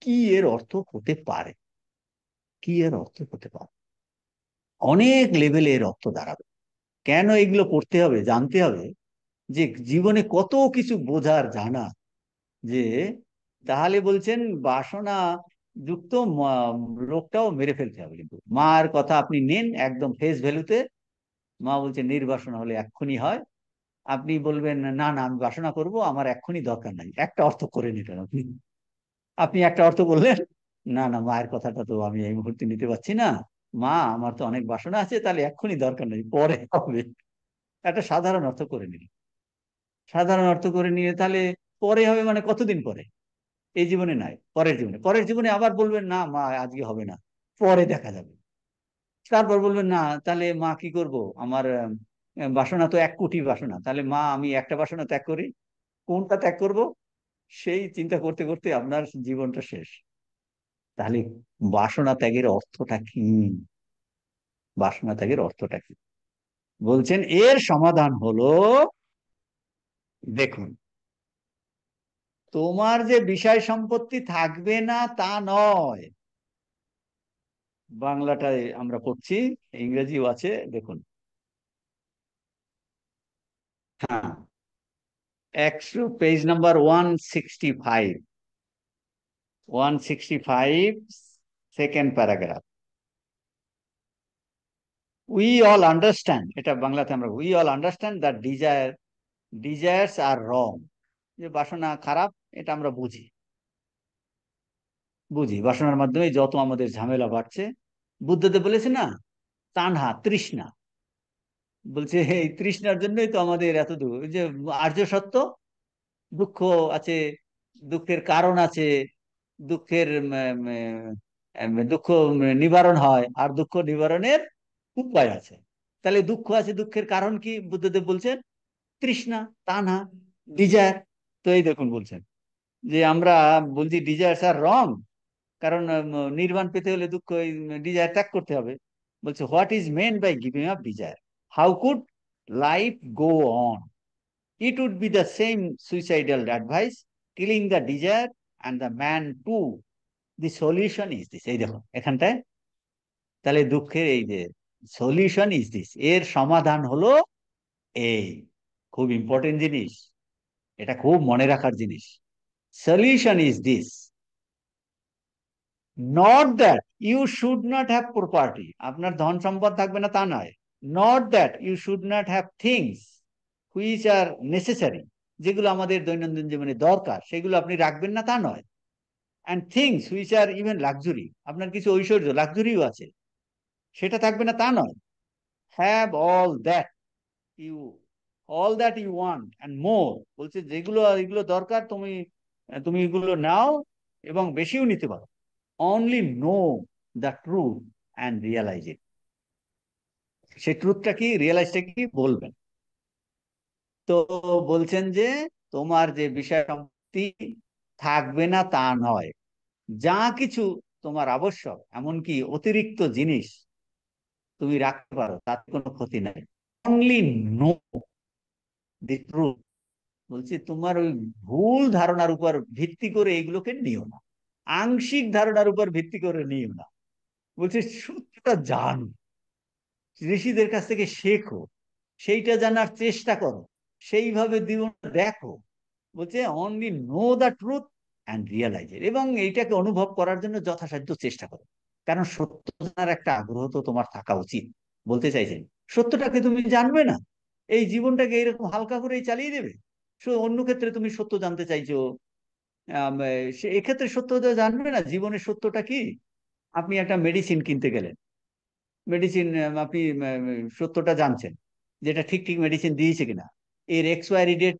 কি এর অর্থ হতে পারে, কি এর অর্থ হতে পারে, অনেক লেভেলে এর অর্থ দাঁড়াবে। কেন এগুলো পড়তে হবে, জানতে হবে যে জীবনে কত কিছু বোঝার জানা, যে তাহলে বলছেন বাসনা যুক্ত লোকটাও মেরে ফেলতে হবে। কিন্তু মার কথা আপনি নেন একদম ফেস ভ্যালুতে। মা বলছে নির্বাসনা হলে এক্ষুনি হয়। আপনি বলবেন না না আমি বাসনা করব, আমার এক্ষুনি দরকার নাই, একটা অর্থ করে নিলেন আপনি। আপনি একটা অর্থ বললেন, না না মায়ের কথাটা তো আমি এই মুহূর্তে নিতে পারছি না, মা আমার তো অনেক বাসনা আছে, তাহলে এক্ষুনি দরকার নেই, পরে হবে। একটা সাধারণ অর্থ করে নিল, সাধারণ অর্থ করে নিয়ে তাহলে পরে হবে মানে কতদিন পরে? এই জীবনে নাই, পরের জীবনে। পরের জীবনে আবার বলবেন না মা আজকে হবে না, পরে দেখা যাবে। তারপর বলবেন না, তাহলে মা কি করব, আমার বাসনা তো 1 কোটি বাসনা, তাহলে মা আমি একটা বাসনা ত্যাগ করি, কোনটা ত্যাগ করব? সেই চিন্তা করতে করতে আপনার জীবনটা শেষ। তাহলে বাসনা ত্যাগের অর্থটা কি? বাসনা ত্যাগের অর্থটা কি? বলছেন এর সমাধান হলো, দেখুন, তোমার যে বিষয় সম্পত্তি থাকবে না তা নয়। বাংলাটায় আমরা পড়ছি, ইংরেজিও আছে, দেখুন। হ্যাঁ, page number 165, 165, second paragraph. We all understand, এটা বাংলাতে আমরা, we all understand that desires are wrong, যে বাসনা খারাপ, এটা আমরা বুঝি, বুঝি বাসনার মাধ্যমে যত আমাদের ঝামেলা বাড়ছে। বুদ্ধদেব বলেছে না, তানহা তৃষ্ণা, বলছে এই তৃষ্ণার জন্যই তো আমাদের এত দুঃখ। ওই যে আর্য সত্য, দুঃখ আছে, দুঃখের কারণ আছে, দুঃখের দুঃখ নিবারণ হয়, আর দুঃখ নিবারণের উপায় আছে। তাহলে দুঃখ আছে, দুঃখের কারণ কি বুদ্ধদেব বলছেন? তৃষ্ণা, তানহা, ডিজায়ার। তো এই দেখুন বলছেন যে আমরা বলছি ডিজায়ার্স আর রং, কারণ নির্বাণ পেতে হলে দুঃখ ডিজায়ার ত্যাগ করতে হবে। বলছে what is meant by giving up desire, how could life go on, it would be the same suicidal advice, killing the desire and the man too. The solution is this. এই দেখো এখানটায়, তাহলে দুঃখের এই যে সলিউশন ইজ দিস, এর সমাধান হলো এই, খুব ইম্পর্টেন্ট জিনিস, এটা খুব মনে রাখার জিনিস। Solution is this, not that you should not have property, আপনার ধন সম্পদ থাকবে না তা নয়। Not that you should not have things which are necessary, যেগুলো আমাদের দৈনন্দিন জীবনে দরকার সেগুলো আপনি রাখবেন না তা নয়। And things which are even luxury, আপনার কিছু ঐশ্বর্য লাক্সুরিও আছে, সেটা থাকবে না তা নয়। Have all that you, all that you want and more. বলছে যেগুলো এগুলো দরকার তুমি তুমি এগুলো নাও এবং বেশিও নিতে পারো। Only know the truth and realize it. সেই ট্রুথটা কি, রিয়েলাইজটা কি বলবেন। তো বলছেন যে তোমার যে বিষয় সম্পত্তি থাকবে না তা নয়, যা কিছু তোমার আবশ্যক এমনকি অতিরিক্ত জিনিস তুমি রাখতে পারো, তাতে কোনো ক্ষতি নাই। Only no the truth. বলছি তোমার ওই ভুল ধারণার উপর ভিত্তি করে এইগুলোকে নিও না, আংশিক ধারণার উপর ভিত্তি করে নিও না। বলছে সত্যটা জানো, ঋষিদের কাছ থেকে শেখো, সেইটা জানার চেষ্টা করো, সেইভাবে জীবনটা দেখো। বলছে only know the truth and realize it, এবং এইটাকে অনুভব করার জন্য যথাসাধ্য চেষ্টা করো। কারণ সত্য জানার একটা আগ্রহ তো তোমার থাকা উচিত। বলতে চাইছেন সত্যটাকে তুমি জানবে না, এই জীবনটাকে এরকম হালকা করেই চালিয়ে দেবে। অন্য ক্ষেত্রে তুমি সত্য জানতে চাইছো, সে এক্ষেত্রে সত্যটা জানবে না। জীবনের সত্যটা কি, আপনি একটা মেডিসিন কিনতে গেলেন, মেডিসিন আপনি সত্যটা জানছেন, যেটা ঠিক ঠিক মেডিসিন দিয়েছে কিনা, এর এক্সপায়ারি ডেট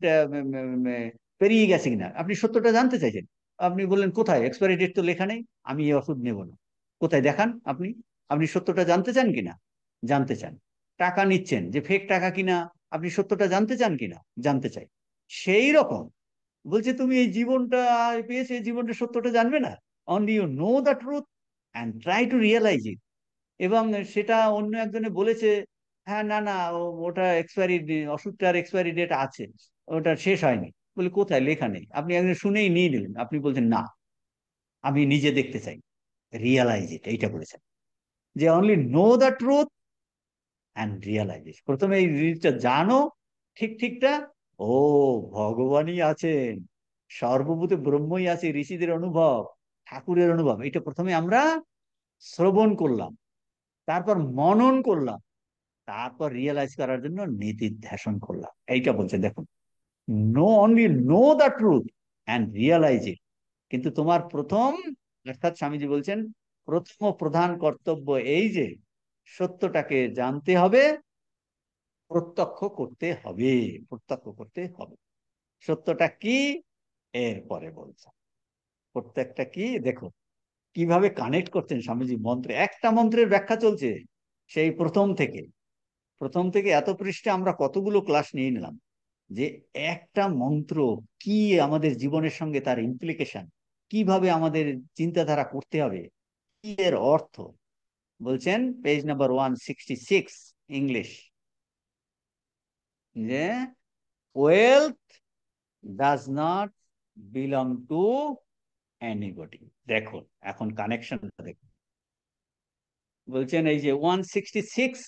পেরিয়ে গেছে কিনা, আপনি সত্যটা জানতে চাইছেন। আপনি বললেন কোথায়, এক্সপায়ারি ডেট তো লেখা নেই, আমি এই ওষুধ নেব না। কোথায় দেখান আপনি, আপনি সত্যটা জানতে চান কিনা, জানতে চান। টাকা নিচ্ছেন যে ফেক টাকা কিনা, আপনি সত্যটা জানতে চান কিনা, জানতে চাই। সেই রকম বলছে তুমি এই জীবনটা পেয়েছে, এই জীবনটা সত্যটা জানবে না। Only you know the truth and try to realize it. এবং সেটা অন্য একজনে বলেছে, হ্যাঁ না না ওটা এক্সপায়ারি, ওষুধটার এক্সপায়ারি ডেট আছে, ওটা শেষ হয়নি। বলে কোথায়, লেখা নেই। আপনি একজন শুনেই নিয়ে নিলেন, আপনি বলছেন না আমি নিজে দেখতে চাই, রিয়ালাইজ ইট, এইটা বলেছেন। যে only know the truth and realize it, প্রথমে এই জিনিসটা জানো, ঠিক ঠিকটা। ও ভগবানই আছেন, সর্বভূতে ব্রহ্মই আছে, ঋষিদের অনুভব, ঠাকুরের অনুভব, এটা প্রথমে আমরা শ্রবণ করলাম, তারপর মনন করলাম, তারপর রিয়েলাইজ করার জন্য নীতিধ্যাসন করলাম। এইটা বলছে দেখুন, know only know the truth and realize it. কিন্তু তোমার প্রথম, অর্থাৎ স্বামীজি বলছেন প্রথম ও প্রধান কর্তব্য এই যে সত্যটাকে জানতে হবে, প্রত্যক্ষ করতে হবে, প্রত্যক্ষ করতে হবে। সত্যটা কি, এরপরে বলছে প্রত্যেকটা কি। দেখো কিভাবে কানেক্ট করছেন স্বামীজি, মন্ত্রে, একটা মন্ত্রের ব্যাখ্যা চলছে সেই প্রথম থেকে এত পৃষ্ঠে আমরা কতগুলো ক্লাস নিয়ে নিলাম, যে একটা মন্ত্র কি আমাদের জীবনের সঙ্গে তার ইমপ্লিকেশন, কিভাবে আমাদের চিন্তাধারা করতে হবে, কি এর অর্থ। বলছেন পেজ নাম্বার 166, ইংলিশ, যে wealth does not belong to anybody. দেখুন এখন কানেকশনটা দেখুন। বলছেন এই যে 166,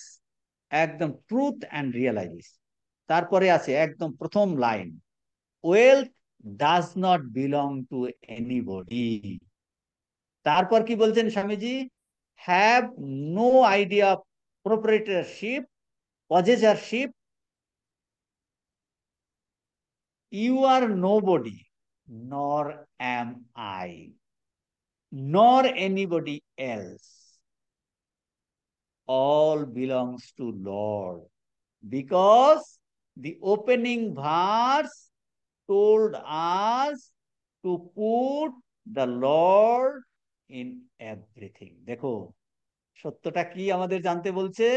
একদম ট্রুথ অ্যান্ড রিয়েলাইজ, তারপরে আছে একদম প্রথম line, wealth does not belong to anybody. তারপর কি বলছেন Swamiji, have no idea proprietorship, possessorship, you are nobody nor am I nor anybody else, all belongs to Lord, because the opening verse told us to put the Lord in everything. দেখো সত্যটা কি আমাদের জানতে বলছে,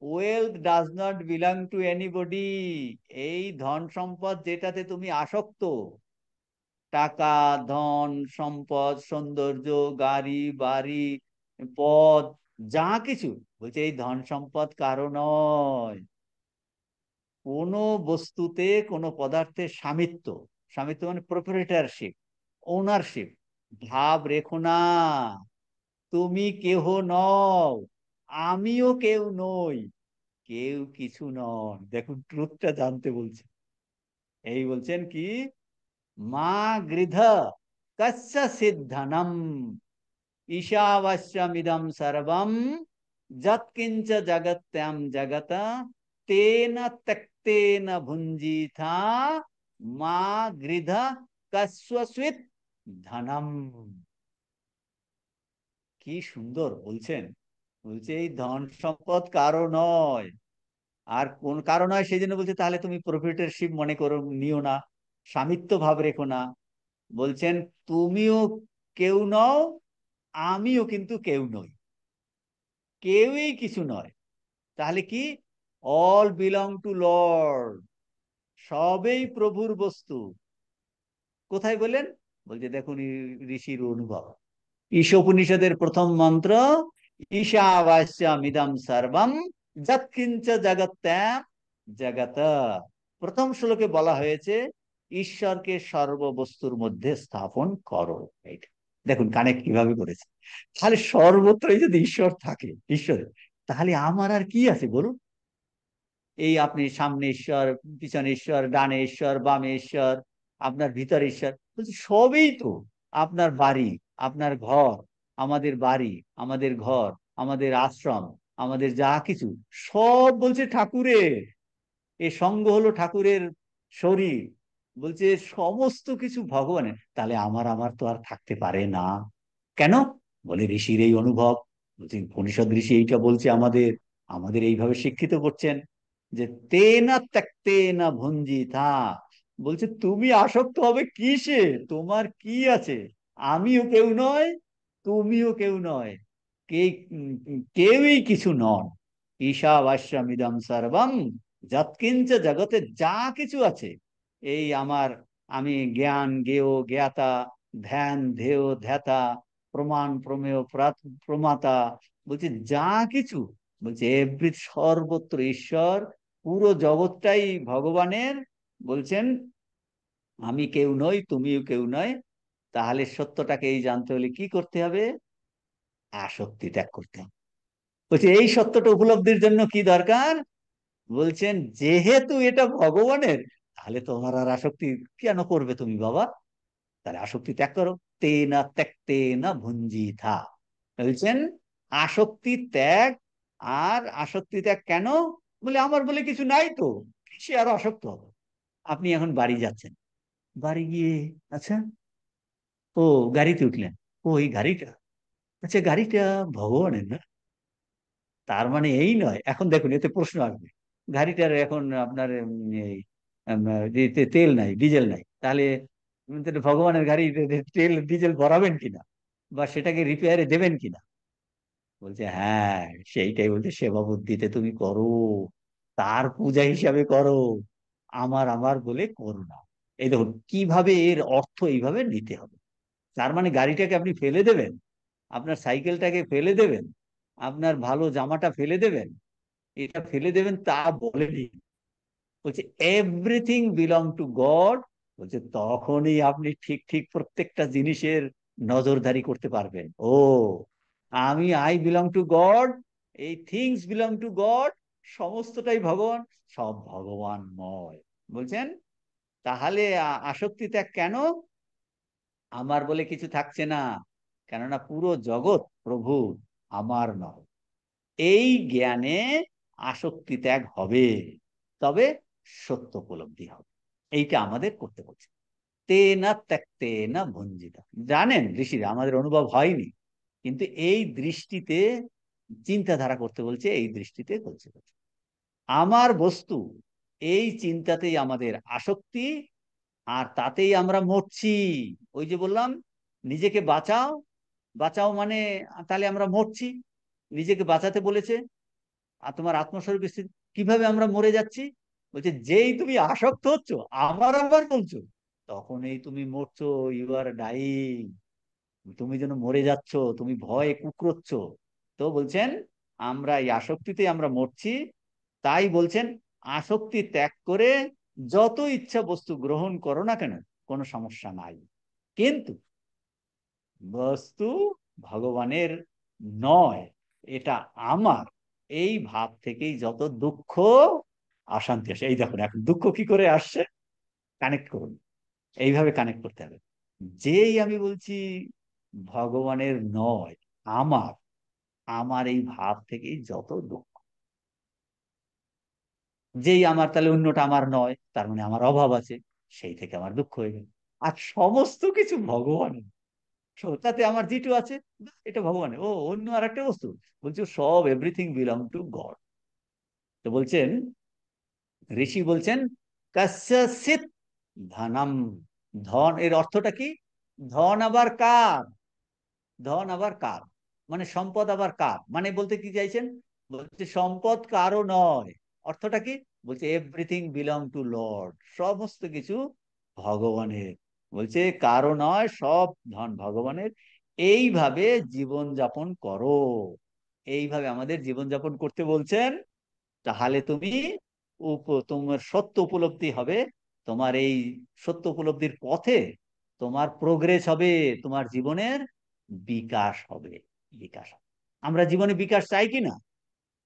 wealth does not belong to anybody. এই ধন সম্পদ যেটাতে তুমি আসক্ত, টাকা, ধন, সম্পদ, সৌন্দর্য, গাড়ি বাড়ি, পদ, যা কিছু, বলছে এই ধন সম্পদ কারো নয়। কোন বস্তুতে কোন পদার্থের স্বামিত্ব, স্বামিত্ব মানে প্রপারেটরশিপ, ওনারশিপ ভাব রেখো না। তুমি কেহ নও, আমিও কেউ নই, কেউ কিছু নন। দেখুন ট্রুথটা জানতে বলছে। এই বলছেন কি, মা গৃধ কস্য সিদ্ধনম ঈশাবাস্যমিদম সর্বম যৎকিঞ্চ জগত্যাম জগত তেন ত্যক্তেন ভুঞ্জিথা মা গৃধ কস্যচিৎ ধনম। কি সুন্দর বলছেন, বলছে এই ধন সম্পদ কারো নয়। আর কোন কারো নয় সেই জন্য বলছে তাহলে তুমি প্রপ্রাইটরশিপ মনে করো, নিও না, স্বামিত্ব ভাব রেখো না। বলছেন তুমিও কেউ নও, আমিও কিন্তু কেউ নই, কেউই কিছু নয়। তাহলে কি? অল বিলং টু লর্ড, সবেই প্রভুর বস্তু। কোথায় বলেন? বলছে দেখুন ঋষির অনুভব। ঈশোপনিষদের প্রথম মন্ত্র, ঈশাবাস্যামিদং সর্বম যৎকিঞ্চ জগত্যাম জগত। প্রথম শ্লোকে বলা হয়েছে ঈশ্বরকে সর্ববস্তুর মধ্যে স্থাপন করো। এইটা দেখুন কানেক্ট কিভাবে করেছে। তাহলে সর্বত্রই যদি ঈশ্বর থাকে, ঈশ্বর, তাহলে আমার আর কি আছে বলুন? এই আপনি সামনে ঈশ্বর, পিছনে ঈশ্বর, ডানে ঈশ্বর, বামে ঈশ্বর, আপনার ভিতরে ঈশ্বর, বলছি সবই তো। আপনার বাড়ি, আপনার ঘর, আমাদের বাড়ি, আমাদের ঘর, আমাদের আশ্রম, আমাদের যা কিছু, সব বলছে ঠাকুরের। এই সঙ্গ হলো ঠাকুরের শরীর। বলছে সমস্ত কিছু ভগবানের, তাহলে আমার আমার তো আর থাকতে পারে না। কেন? বলে ঋষির এই অনুভব। বলছি উপনিষদ ঋষি এইটা বলছে আমাদের, আমাদের এইভাবে শিক্ষিত করছেন যে তেনা ত্যক্তেনা ভুঞ্জিতা। বলছে তুমি আসক্ত হবে কিসে? তোমার কি আছে? আমিও কেউ নয়, তুমিও কেউ নয়, কে কেউই কিছু নন। ঈশাবাস্যামিদং সর্বম যৎকিঞ্চ জগতে, যা কিছু আছে এই আমার, আমি জ্ঞান জ্ঞেয় জ্ঞাতা, ধ্যান ধেয় ধ্যাতা, প্রমাণ প্রমেয় প্রমাতা, বলছে যা কিছু, বলছে এভরি, সর্বত্র ঈশ্বর, পুরো জগৎটাই ভগবানের। বলছেন আমি কেউ নই, তুমিও কেউ নয়। তাহলে সত্যটাকে এই জানতে হলে কি করতে হবে? আসক্তি ত্যাগ করতে হবে। বলছে এই সত্যটা উপলব্ধির জন্য কি দরকার? বলছেন যেহেতু এটা ভগবানের, তাহলে তোমার আর আসক্তি কেন করবে তুমি বাবা? তাহলে আসক্তি ত্যাগ করো। তেনা ত্যক্তেনা ভুঞ্জিথা। বলছেন আসক্তি ত্যাগ। আর আসক্তি ত্যাগ কেন? বলে আমার বলে কিছু নাই তো, সে আরো আসক্ত হবে। আপনি এখন বাড়ি যাচ্ছেন, বাড়ি গিয়ে, আচ্ছা, ও গাড়িতে উঠলেন, ও এই গাড়িটা, আচ্ছা গাড়িটা ভগবানের না? তার মানে এই নয়, এখন দেখুন এতে প্রশ্ন আসবে, গাড়িটার এখন আপনার এই তেল নাই, ডিজেল নাই, তাহলে ভগবানের গাড়ি তেল ডিজেল ভরাবেন কিনা, বা সেটাকে রিপেয়ারে দেবেন কিনা? বলছে হ্যাঁ, সেইটাই। বলছে সেবা বুদ্ধিতে তুমি করো, তার পূজা হিসাবে করো, আমার আমার বলে করো না। এই দেখুন কিভাবে এর অর্থ এইভাবে নিতে হবে। তার মানে গাড়িটাকে আপনি ফেলে দেবেন, আপনার সাইকেলটাকে ফেলে দেবেন, আপনার ভালো জামাটা ফেলে দেবেন, এটা ফেলে দেবেন তা বলেনি। বলছে এভরিথিং বিলং টু গড। বলছে তখনই আপনি ঠিক ঠিক প্রত্যেকটা জিনিসের নজরদারি করতে পারবেন। ও আমি, আই বিলং টু গড, এই থিংস বিলং টু গড, সমস্তটাই ভগবান, সব ভগবানময়। বলছেন তাহলে আসক্তি ত্যাগ কেন? আমার বলে কিছু থাকছে না, কেননা পুরো জগৎ প্রভু, আমার নয়। এই জ্ঞানে আসক্তি ত্যাগ হবে, তবে সত্য উপলব্ধি হবে। এইটা আমাদের করতে বলছে। তেনা ত্যক্তেনা ভুঞ্জিতা। জানেন ঋষিরা, আমাদের অনুভব হয়নি, কিন্তু এই দৃষ্টিতে চিন্তাধারা করতে বলছে, এই দৃষ্টিতে করছে বলছে। আমার বস্তু, এই চিন্তাতেই আমাদের আসক্তি, আর তাতেই আমরা মরছি। ওই যে বললাম নিজেকে বাঁচাও, বাঁচাও মানে তাহলে আমরা মরছি। নিজেকে বাঁচাতে বলেছে, আর তোমার আত্মস্বরূপ স্থিতি, কিভাবে আমরা মরে যাচ্ছি? বলছে যেই তুমি আসক্ত হচ্ছ, আমার আবার বলছো, তখনই তুমি মরছো, ইউ আর ডাইং। তুমি যেন মরে যাচ্ছ, তুমি ভয়ে কুকড়োচ্ছ। তো বলছেন আমরা এই আসক্তিতে আমরা মরছি। তাই বলছেন আসক্তি ত্যাগ করে যত ইচ্ছা বস্তু গ্রহণ করো না কেন, কোনো সমস্যা নাই, কিন্তু বস্তু ভগবানের নয়, এটা আমার। এই ভাব থেকেই যত দুঃখ অশান্তি আসে। এই দেখুন এখন দুঃখ কি করে আসছে, কানেক্ট করুন, এইভাবে কানেক্ট করতে হবে। যেই আমি বলছি ভগবানের নয়, আমার, আমার এই ভাব থেকেই যত দুঃখ। যেই আমার, তাহলে অন্যটা আমার নয়, তার মানে আমার অভাব আছে, সেই থেকে আমার দুঃখ হয়ে গেল। আর সমস্ত কিছু ভগবানের, তাতে আমার জিটু আছে, এটা ভগবানের। ও অন্য আর একটা বস্তু, বলছে সব এভরিথিং বিলং টু গড। তো বলছেন, ঋষি বলছেন কস্যচিৎ ধনম, ধন এর অর্থটা কি? ধন আবার কার? ধন আবার কার মানে সম্পদ আবার কার, মানে বলতে কি চাইছেন? বলছে সম্পদ কারো নয়। অর্থটা কি? বলছে এভরিথিং বিলং টু লর্ড, সমস্ত কিছু ভগবানের। বলছে কারো নয়, সব ধন ভগবানের। এইভাবে জীবন যাপন করো, এইভাবে আমাদের জীবন যাপন করতে বলছেন। তাহলে তুমি তোমার সত্য উপলব্ধি হবে। তোমার এই সত্য উপলব্ধির পথে তোমার প্রোগ্রেস হবে, তোমার জীবনের বিকাশ হবে। বিকাশ হবে। আমরা জীবনে বিকাশ চাই কি না?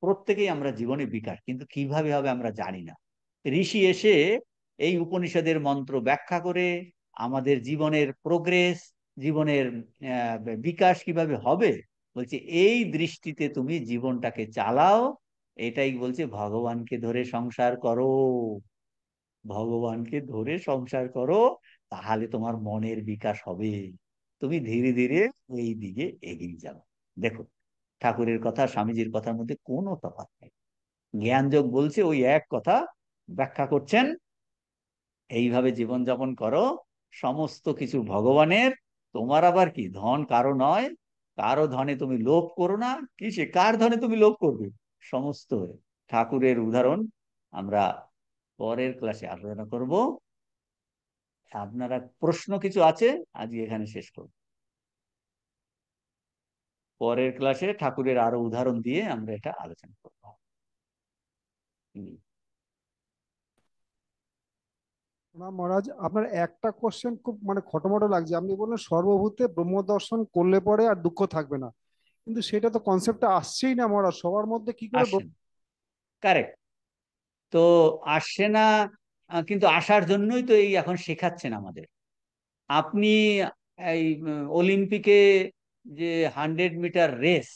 প্রত্যেকেই আমরা জীবনে বিকাশ, কিন্তু কিভাবে হবে আমরা জানি না। ঋষি এসে এই উপনিষদের মন্ত্র ব্যাখ্যা করে আমাদের জীবনের প্রোগ্রেস, জীবনের বিকাশ কিভাবে হবে, বলছে এই দৃষ্টিতে তুমি জীবনটাকে চালাও। এটাই বলছে ভগবানকে ধরে সংসার করো, ভগবানকে ধরে সংসার করো, তাহলে তোমার মনের বিকাশ হবে। তুমি ধীরে ধীরে এই দিকে এগিয়ে যাবে। দেখো, ঠাকুরের কথা স্বামীজির কথার মধ্যে কোনো তফাৎ নেই। জ্ঞানযোগ বলছে ওই এক কথা ব্যাখ্যা করছেন, এইভাবে জীবনযাপন করো, সমস্ত কিছু ভগবানের। তোমার আবার কি, ধন কারো নয়, কারো ধনে তুমি লোভ করো না। কিসে কার ধনে তুমি লোভ করবে? সমস্ত ঠাকুরের উদাহরণ আমরা পরের ক্লাসে আলোচনা করব। আপনারা প্রশ্ন কিছু আছে? আজকে এখানে শেষ করব। পরের ক্লাসে ঠাকুরের আরো উদাহরণ দিয়ে আমরা এটা আলোচনা করব। না মহারাজ, আপনার একটা কোশ্চেন খুব মানে খটোমটো লাগছে। আপনি বললেন সর্বভূতে ব্রহ্ম দর্শন করলে পরে আর দুঃখ থাকবে না, কিন্তু সেটা তো কনসেপ্টটা আসছেই না মহারাজ, সবার মধ্যে কি করে আসেন, কারেক্ট। তো আসছে না, কিন্তু আসার জন্যই তো এই এখন শেখাচ্ছেন আমাদের। আপনি এই অলিম্পিকে যে 100 মিটার রেস,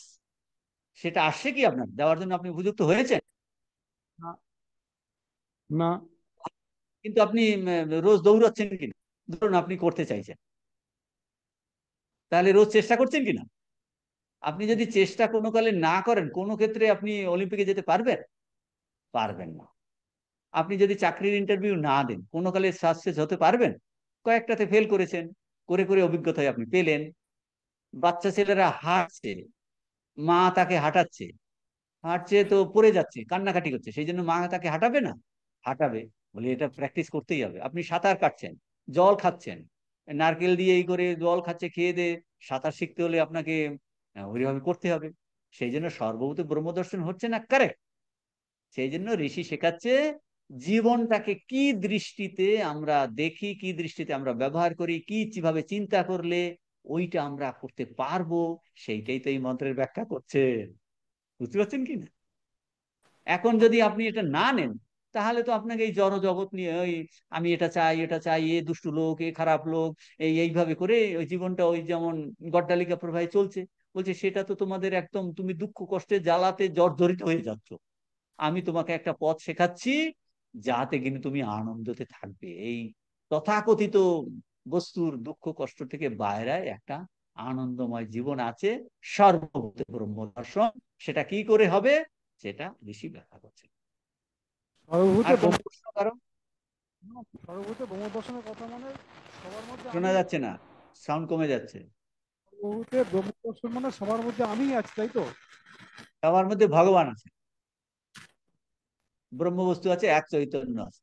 সেটা আসছে কি আপনার দেওয়ার জন্য? আপনি উপযুক্ত হয়েছেন? না, না। কিন্তু আপনি রোজ দৌড়াচ্ছেন কিনা? ধরুন আপনি করতে চাইছেন, তাহলে রোজ চেষ্টা করছেন কিনা? আপনি যদি চেষ্টা কোনো কালে না করেন, কোনো ক্ষেত্রে আপনি অলিম্পিকে যেতে পারবেন? পারবেন না। আপনি যদি চাকরির ইন্টারভিউ না দেন, কোনো কালে সাকসেস হতে পারবেন? কয়েকটাতে ফেল করেছেন, করে করে অভিজ্ঞতায় আপনি পেলেন। বাচ্চা ছেলেরা হাঁটছে, মা তাকে হাঁটাচ্ছে, হাঁটছে তো পড়ে যাচ্ছে, কান্নাকাটি করছে, সেই জন্য মা তাকে হাঁটাবে না? হাঁটাবে। বলে এটা প্র্যাকটিস করতেই হবে। আপনি সাঁতার কাটছেন, জল খাচ্ছেন, নারকেল দিয়ে এই করে জল খাচ্ছে, খেয়ে দে। সাঁতার শিখতে হলে আপনাকে ওইভাবে করতে হবে। সেই জন্য সর্বভূত ব্রহ্মদর্শন হচ্ছে না, কারেক্ট। সেই জন্য ঋষি শেখাচ্ছে জীবনটাকে কি দৃষ্টিতে আমরা দেখি, কি দৃষ্টিতে আমরা ব্যবহার করি, কি কিভাবে চিন্তা করলে ওইটা আমরা করতে পারবো, সেইটাই তো এই মন্ত্রের ব্যাখ্যা করছে। বুঝতে পারছেন কি না? এখন যদি আপনি এটা না নেন, তাহলে তো আপনাকে এই জড় জগৎ নিয়ে ওই আমি এটা চাই, এটা চাই, এ দুষ্টু লোক, এ খারাপ লোক, এইভাবে করে ওই জীবনটা ওই যেমন গড্ডালিকা প্রবাহে চলছে। বলছে সেটা তো তোমাদের একদম, তুমি দুঃখ কষ্টে জ্বালাতে জর্জরিত হয়ে যাচ্ছ। আমি তোমাকে একটা পথ শেখাচ্ছি, যাতে কিন্তু তুমি আনন্দতে থাকবে। এই তথাকথিত বস্তুর দুঃখ কষ্ট থেকে বাইরে একটা আনন্দময় জীবন আছে, সর্বভূত ব্রহ্ম দর্শন। সেটা কি করে হবে, সেটা ঋষি ব্যাখ্যা করছে। সর্বভূতে আর কোনো প্রশ্ন কারো? সর্বভূতে ব্রহ্ম দর্শনের কথা মানে সবার মধ্যে শোনা আমি যাচ্ছে আছি। না, সাউন্ড কমে যাচ্ছে। সর্বভূতে ব্রহ্ম দর্শন মানে সবার মধ্যে আমিই আছি, তাই তো? সবার মধ্যে ভগবান আছে, ব্রহ্ম বস্তু আছে, এক চৈতন্য আছে।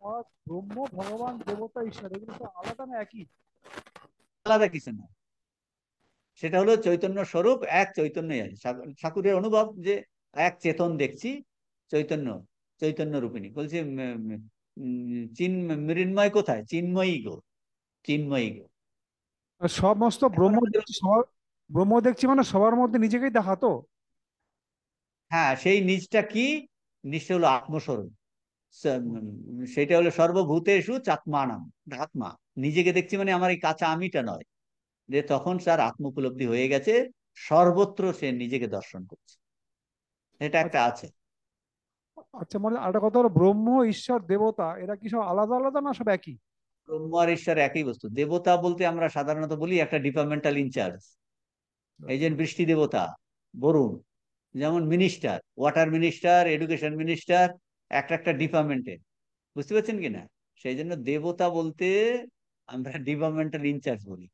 আর ব্রহ্ম, ভগবান, দেবতা, ঈশ্বর এগুলো তো আলাদা না একই? আলাদা কিছু না, সেটা হলো চৈতন্য স্বরূপ, এক চৈতন্যই আছে। ঠাকুরের অনুভব যে এক চেতন দেখছি, চৈতন্য, চৈতন্য রূপিণী। বলছে চিন মৃন্ময় কোথায়? চিন্ময়ী গো, চিন্ময়ী গো। আর সমস্ত এখন ব্রহ্ম আমাদের, দেখছি সবার, ব্রহ্ম দেখছি মানে সবার মধ্যে নিজেকেই দেখা তো? হ্যাঁ, সেই নিজটা কি? নিশ্চয় হলো আত্মস্বরূপ। সেটা হলো সর্বভূতেষু চাত্মানাম, আত্মা। নিজেকে দেখছি মানে আমার এই কাঁচা আমিটা নয়, যে তখন তার আত্ম উপলব্ধি হয়ে গেছে, সর্বত্র সে নিজেকে দর্শন করছে। এটা একটা আচ্ছা। আছে। আচ্ছা, মানে আরেকটা কথা হলো, ব্রহ্ম, ঈশ্বর, দেবতা এরা কি সব আলাদা আলাদা না সব একই? ব্রহ্ম আর ঈশ্বর একই বস্তু। দেবতা বলতে আমরা সাধারণত বলি একটা ডিপার্টমেন্টাল ইনচার্জ। এই যে আচ্ছা। বৃষ্টি দেবতা, বরুণ, যেমন minister, water minister, education minister, একটা একটা ডিপার্টমেন্টে, বুঝতে পারছেন কিনা? সেই জন্য দেবতা বলতে আমরা ডিপার্টমেন্টাল ইনচার্জ বলি।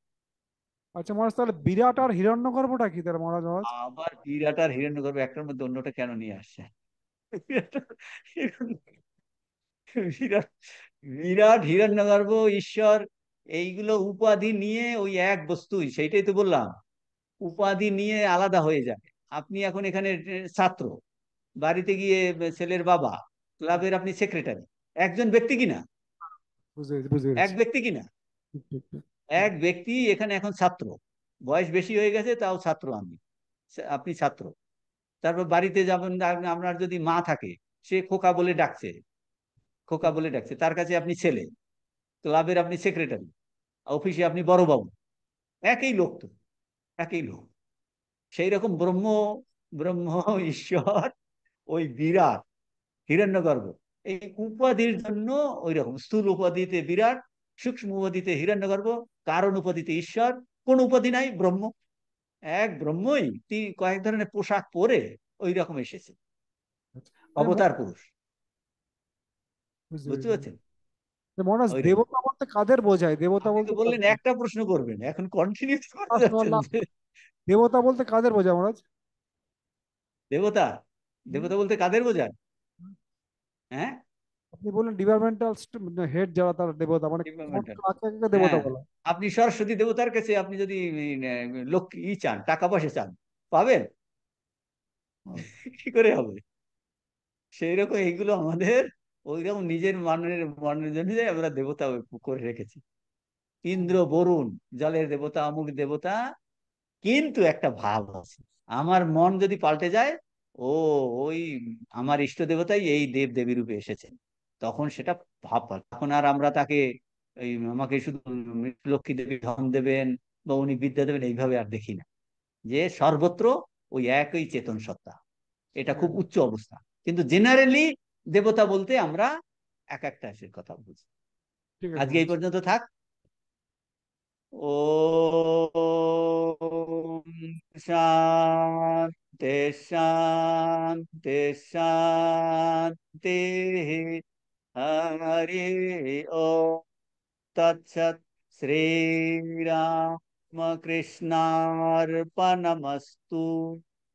আচ্ছা মহারাজ, তাহলে বিরাট আর হিরণ্যগর্ভটা কি তাহলে মহারাজ? মহারাজ আবার বিরাট আর হিরণ্যগর্ভ একটার মধ্যে অন্যটা কেন নিয়ে আসছে? বিরাট বিরাট বিরাট, হিরণ্যগর্ভ, ঈশ্বর, এইগুলো উপাধি নিয়ে ওই এক বস্তুই, সেইটাই তো বললাম। উপাধি নিয়ে আলাদা হয়ে যায়। আপনি এখন এখানে ছাত্র, বাড়িতে গিয়ে ছেলের বাবা, ক্লাবের আপনি সেক্রেটারি, একজন ব্যক্তি কিনা? বুঝে এক গেছি। ব্যক্তি কিনা? ঠিক ঠিক ঠিক। এক ব্যক্তি এখানে এখন ছাত্র, বয়স বেশি হয়ে গেছে তাও ছাত্র আমি, আপনি ছাত্র। তারপর বাড়িতে যাবেন, আপনার যদি মা থাকে, সে খোকা বলে ডাকছে, খোকা বলে ডাকছে, তার কাছে আপনি ছেলে, ক্লাবের আপনি সেক্রেটারি, অফিসে আপনি বড় বাবু, একই লোক তো, একই লোক। সেই রকম ব্রহ্ম, ব্রহ্ম, ঈশ্বর, ওই বিরাট, হিরণ্যগর্ভ, এই উপাধির জন্য ওই রকম স্থূল উপাধিতে বিরাট, সূক্ষ্ম উপাধিতে হিরণ্যগর্ভ, কারণ উপাধিতে ঈশ্বর, কোন উপাধি নাই, ব্রহ্ম। এক ব্রহ্মই কয়েক ধরনের পোশাক পরে ওই রকম এসেছে, আচ্ছা। তাহলে অবতার পুরুষ। বুঝতে বুঝতে পেরেছি। পারছেন? তো মহারাজ, ওই রকম। দেবতা বলতে কাদের বোঝায়? দেবতা আপনি তো বলতে বললেন একটা প্রশ্ন করবেন, এখন কন্টিনিউ করে লাস্ট যাচ্ছেন লাস্ট, যে দেবতা বলতে কাদের বোঝায় মহারাজ? দেবতা, হুম? দেবতা বলতে কাদের বোঝায়? হ্যাঁ, আপনি বললেন ডিপার্টমেন্টাল হেড যারা, তারা দেবতা, মানে কোন ডিপার্টমেন্টাল। কাকে কাকে দেবতা হ্যাঁ, বলা? আপনি সরস্বতী দেবতার কাছে আপনি যদি লোক চান, টাকা পয়সা চান, পাবেন? কি করে হবে? সেই রকম এইগুলো আমাদের ওই রকম নিজের মানের মানের জন্য আমরা দেবতা করে রেখেছি। ইন্দ্র, বরুণ, জলের দেবতা, অমুক দেবতা। কিন্তু একটা ভাব আছে, আমার মন যদি পাল্টে যায়, ও, ওই আমার ইষ্ট দেবতাই এই দেব দেবী রূপে এসেছেন, তখন সেটা ভাব পাল্টে। তখন আর আমরা তাকে এই আমাকে শুধু লক্ষ্মী দেবী ধন দেবেন বা উনি বিদ্যা দেবেন এইভাবে আর দেখি না, যে সর্বত্র ওই একই চেতন সত্তা। এটা ঠিক খুব আছে। উচ্চ অবস্থা। কিন্তু জেনারেলি দেবতা বলতে আমরা এক একটা সে কথা বুঝি। ঠিক আছে আজকে এই মহারাজ। পর্যন্ত থাক। ওম শান্তি শান্তি শান্তি। হরি ওম তৎসৎ। শ্রীরামকৃষ্ণার্পণমস্তু।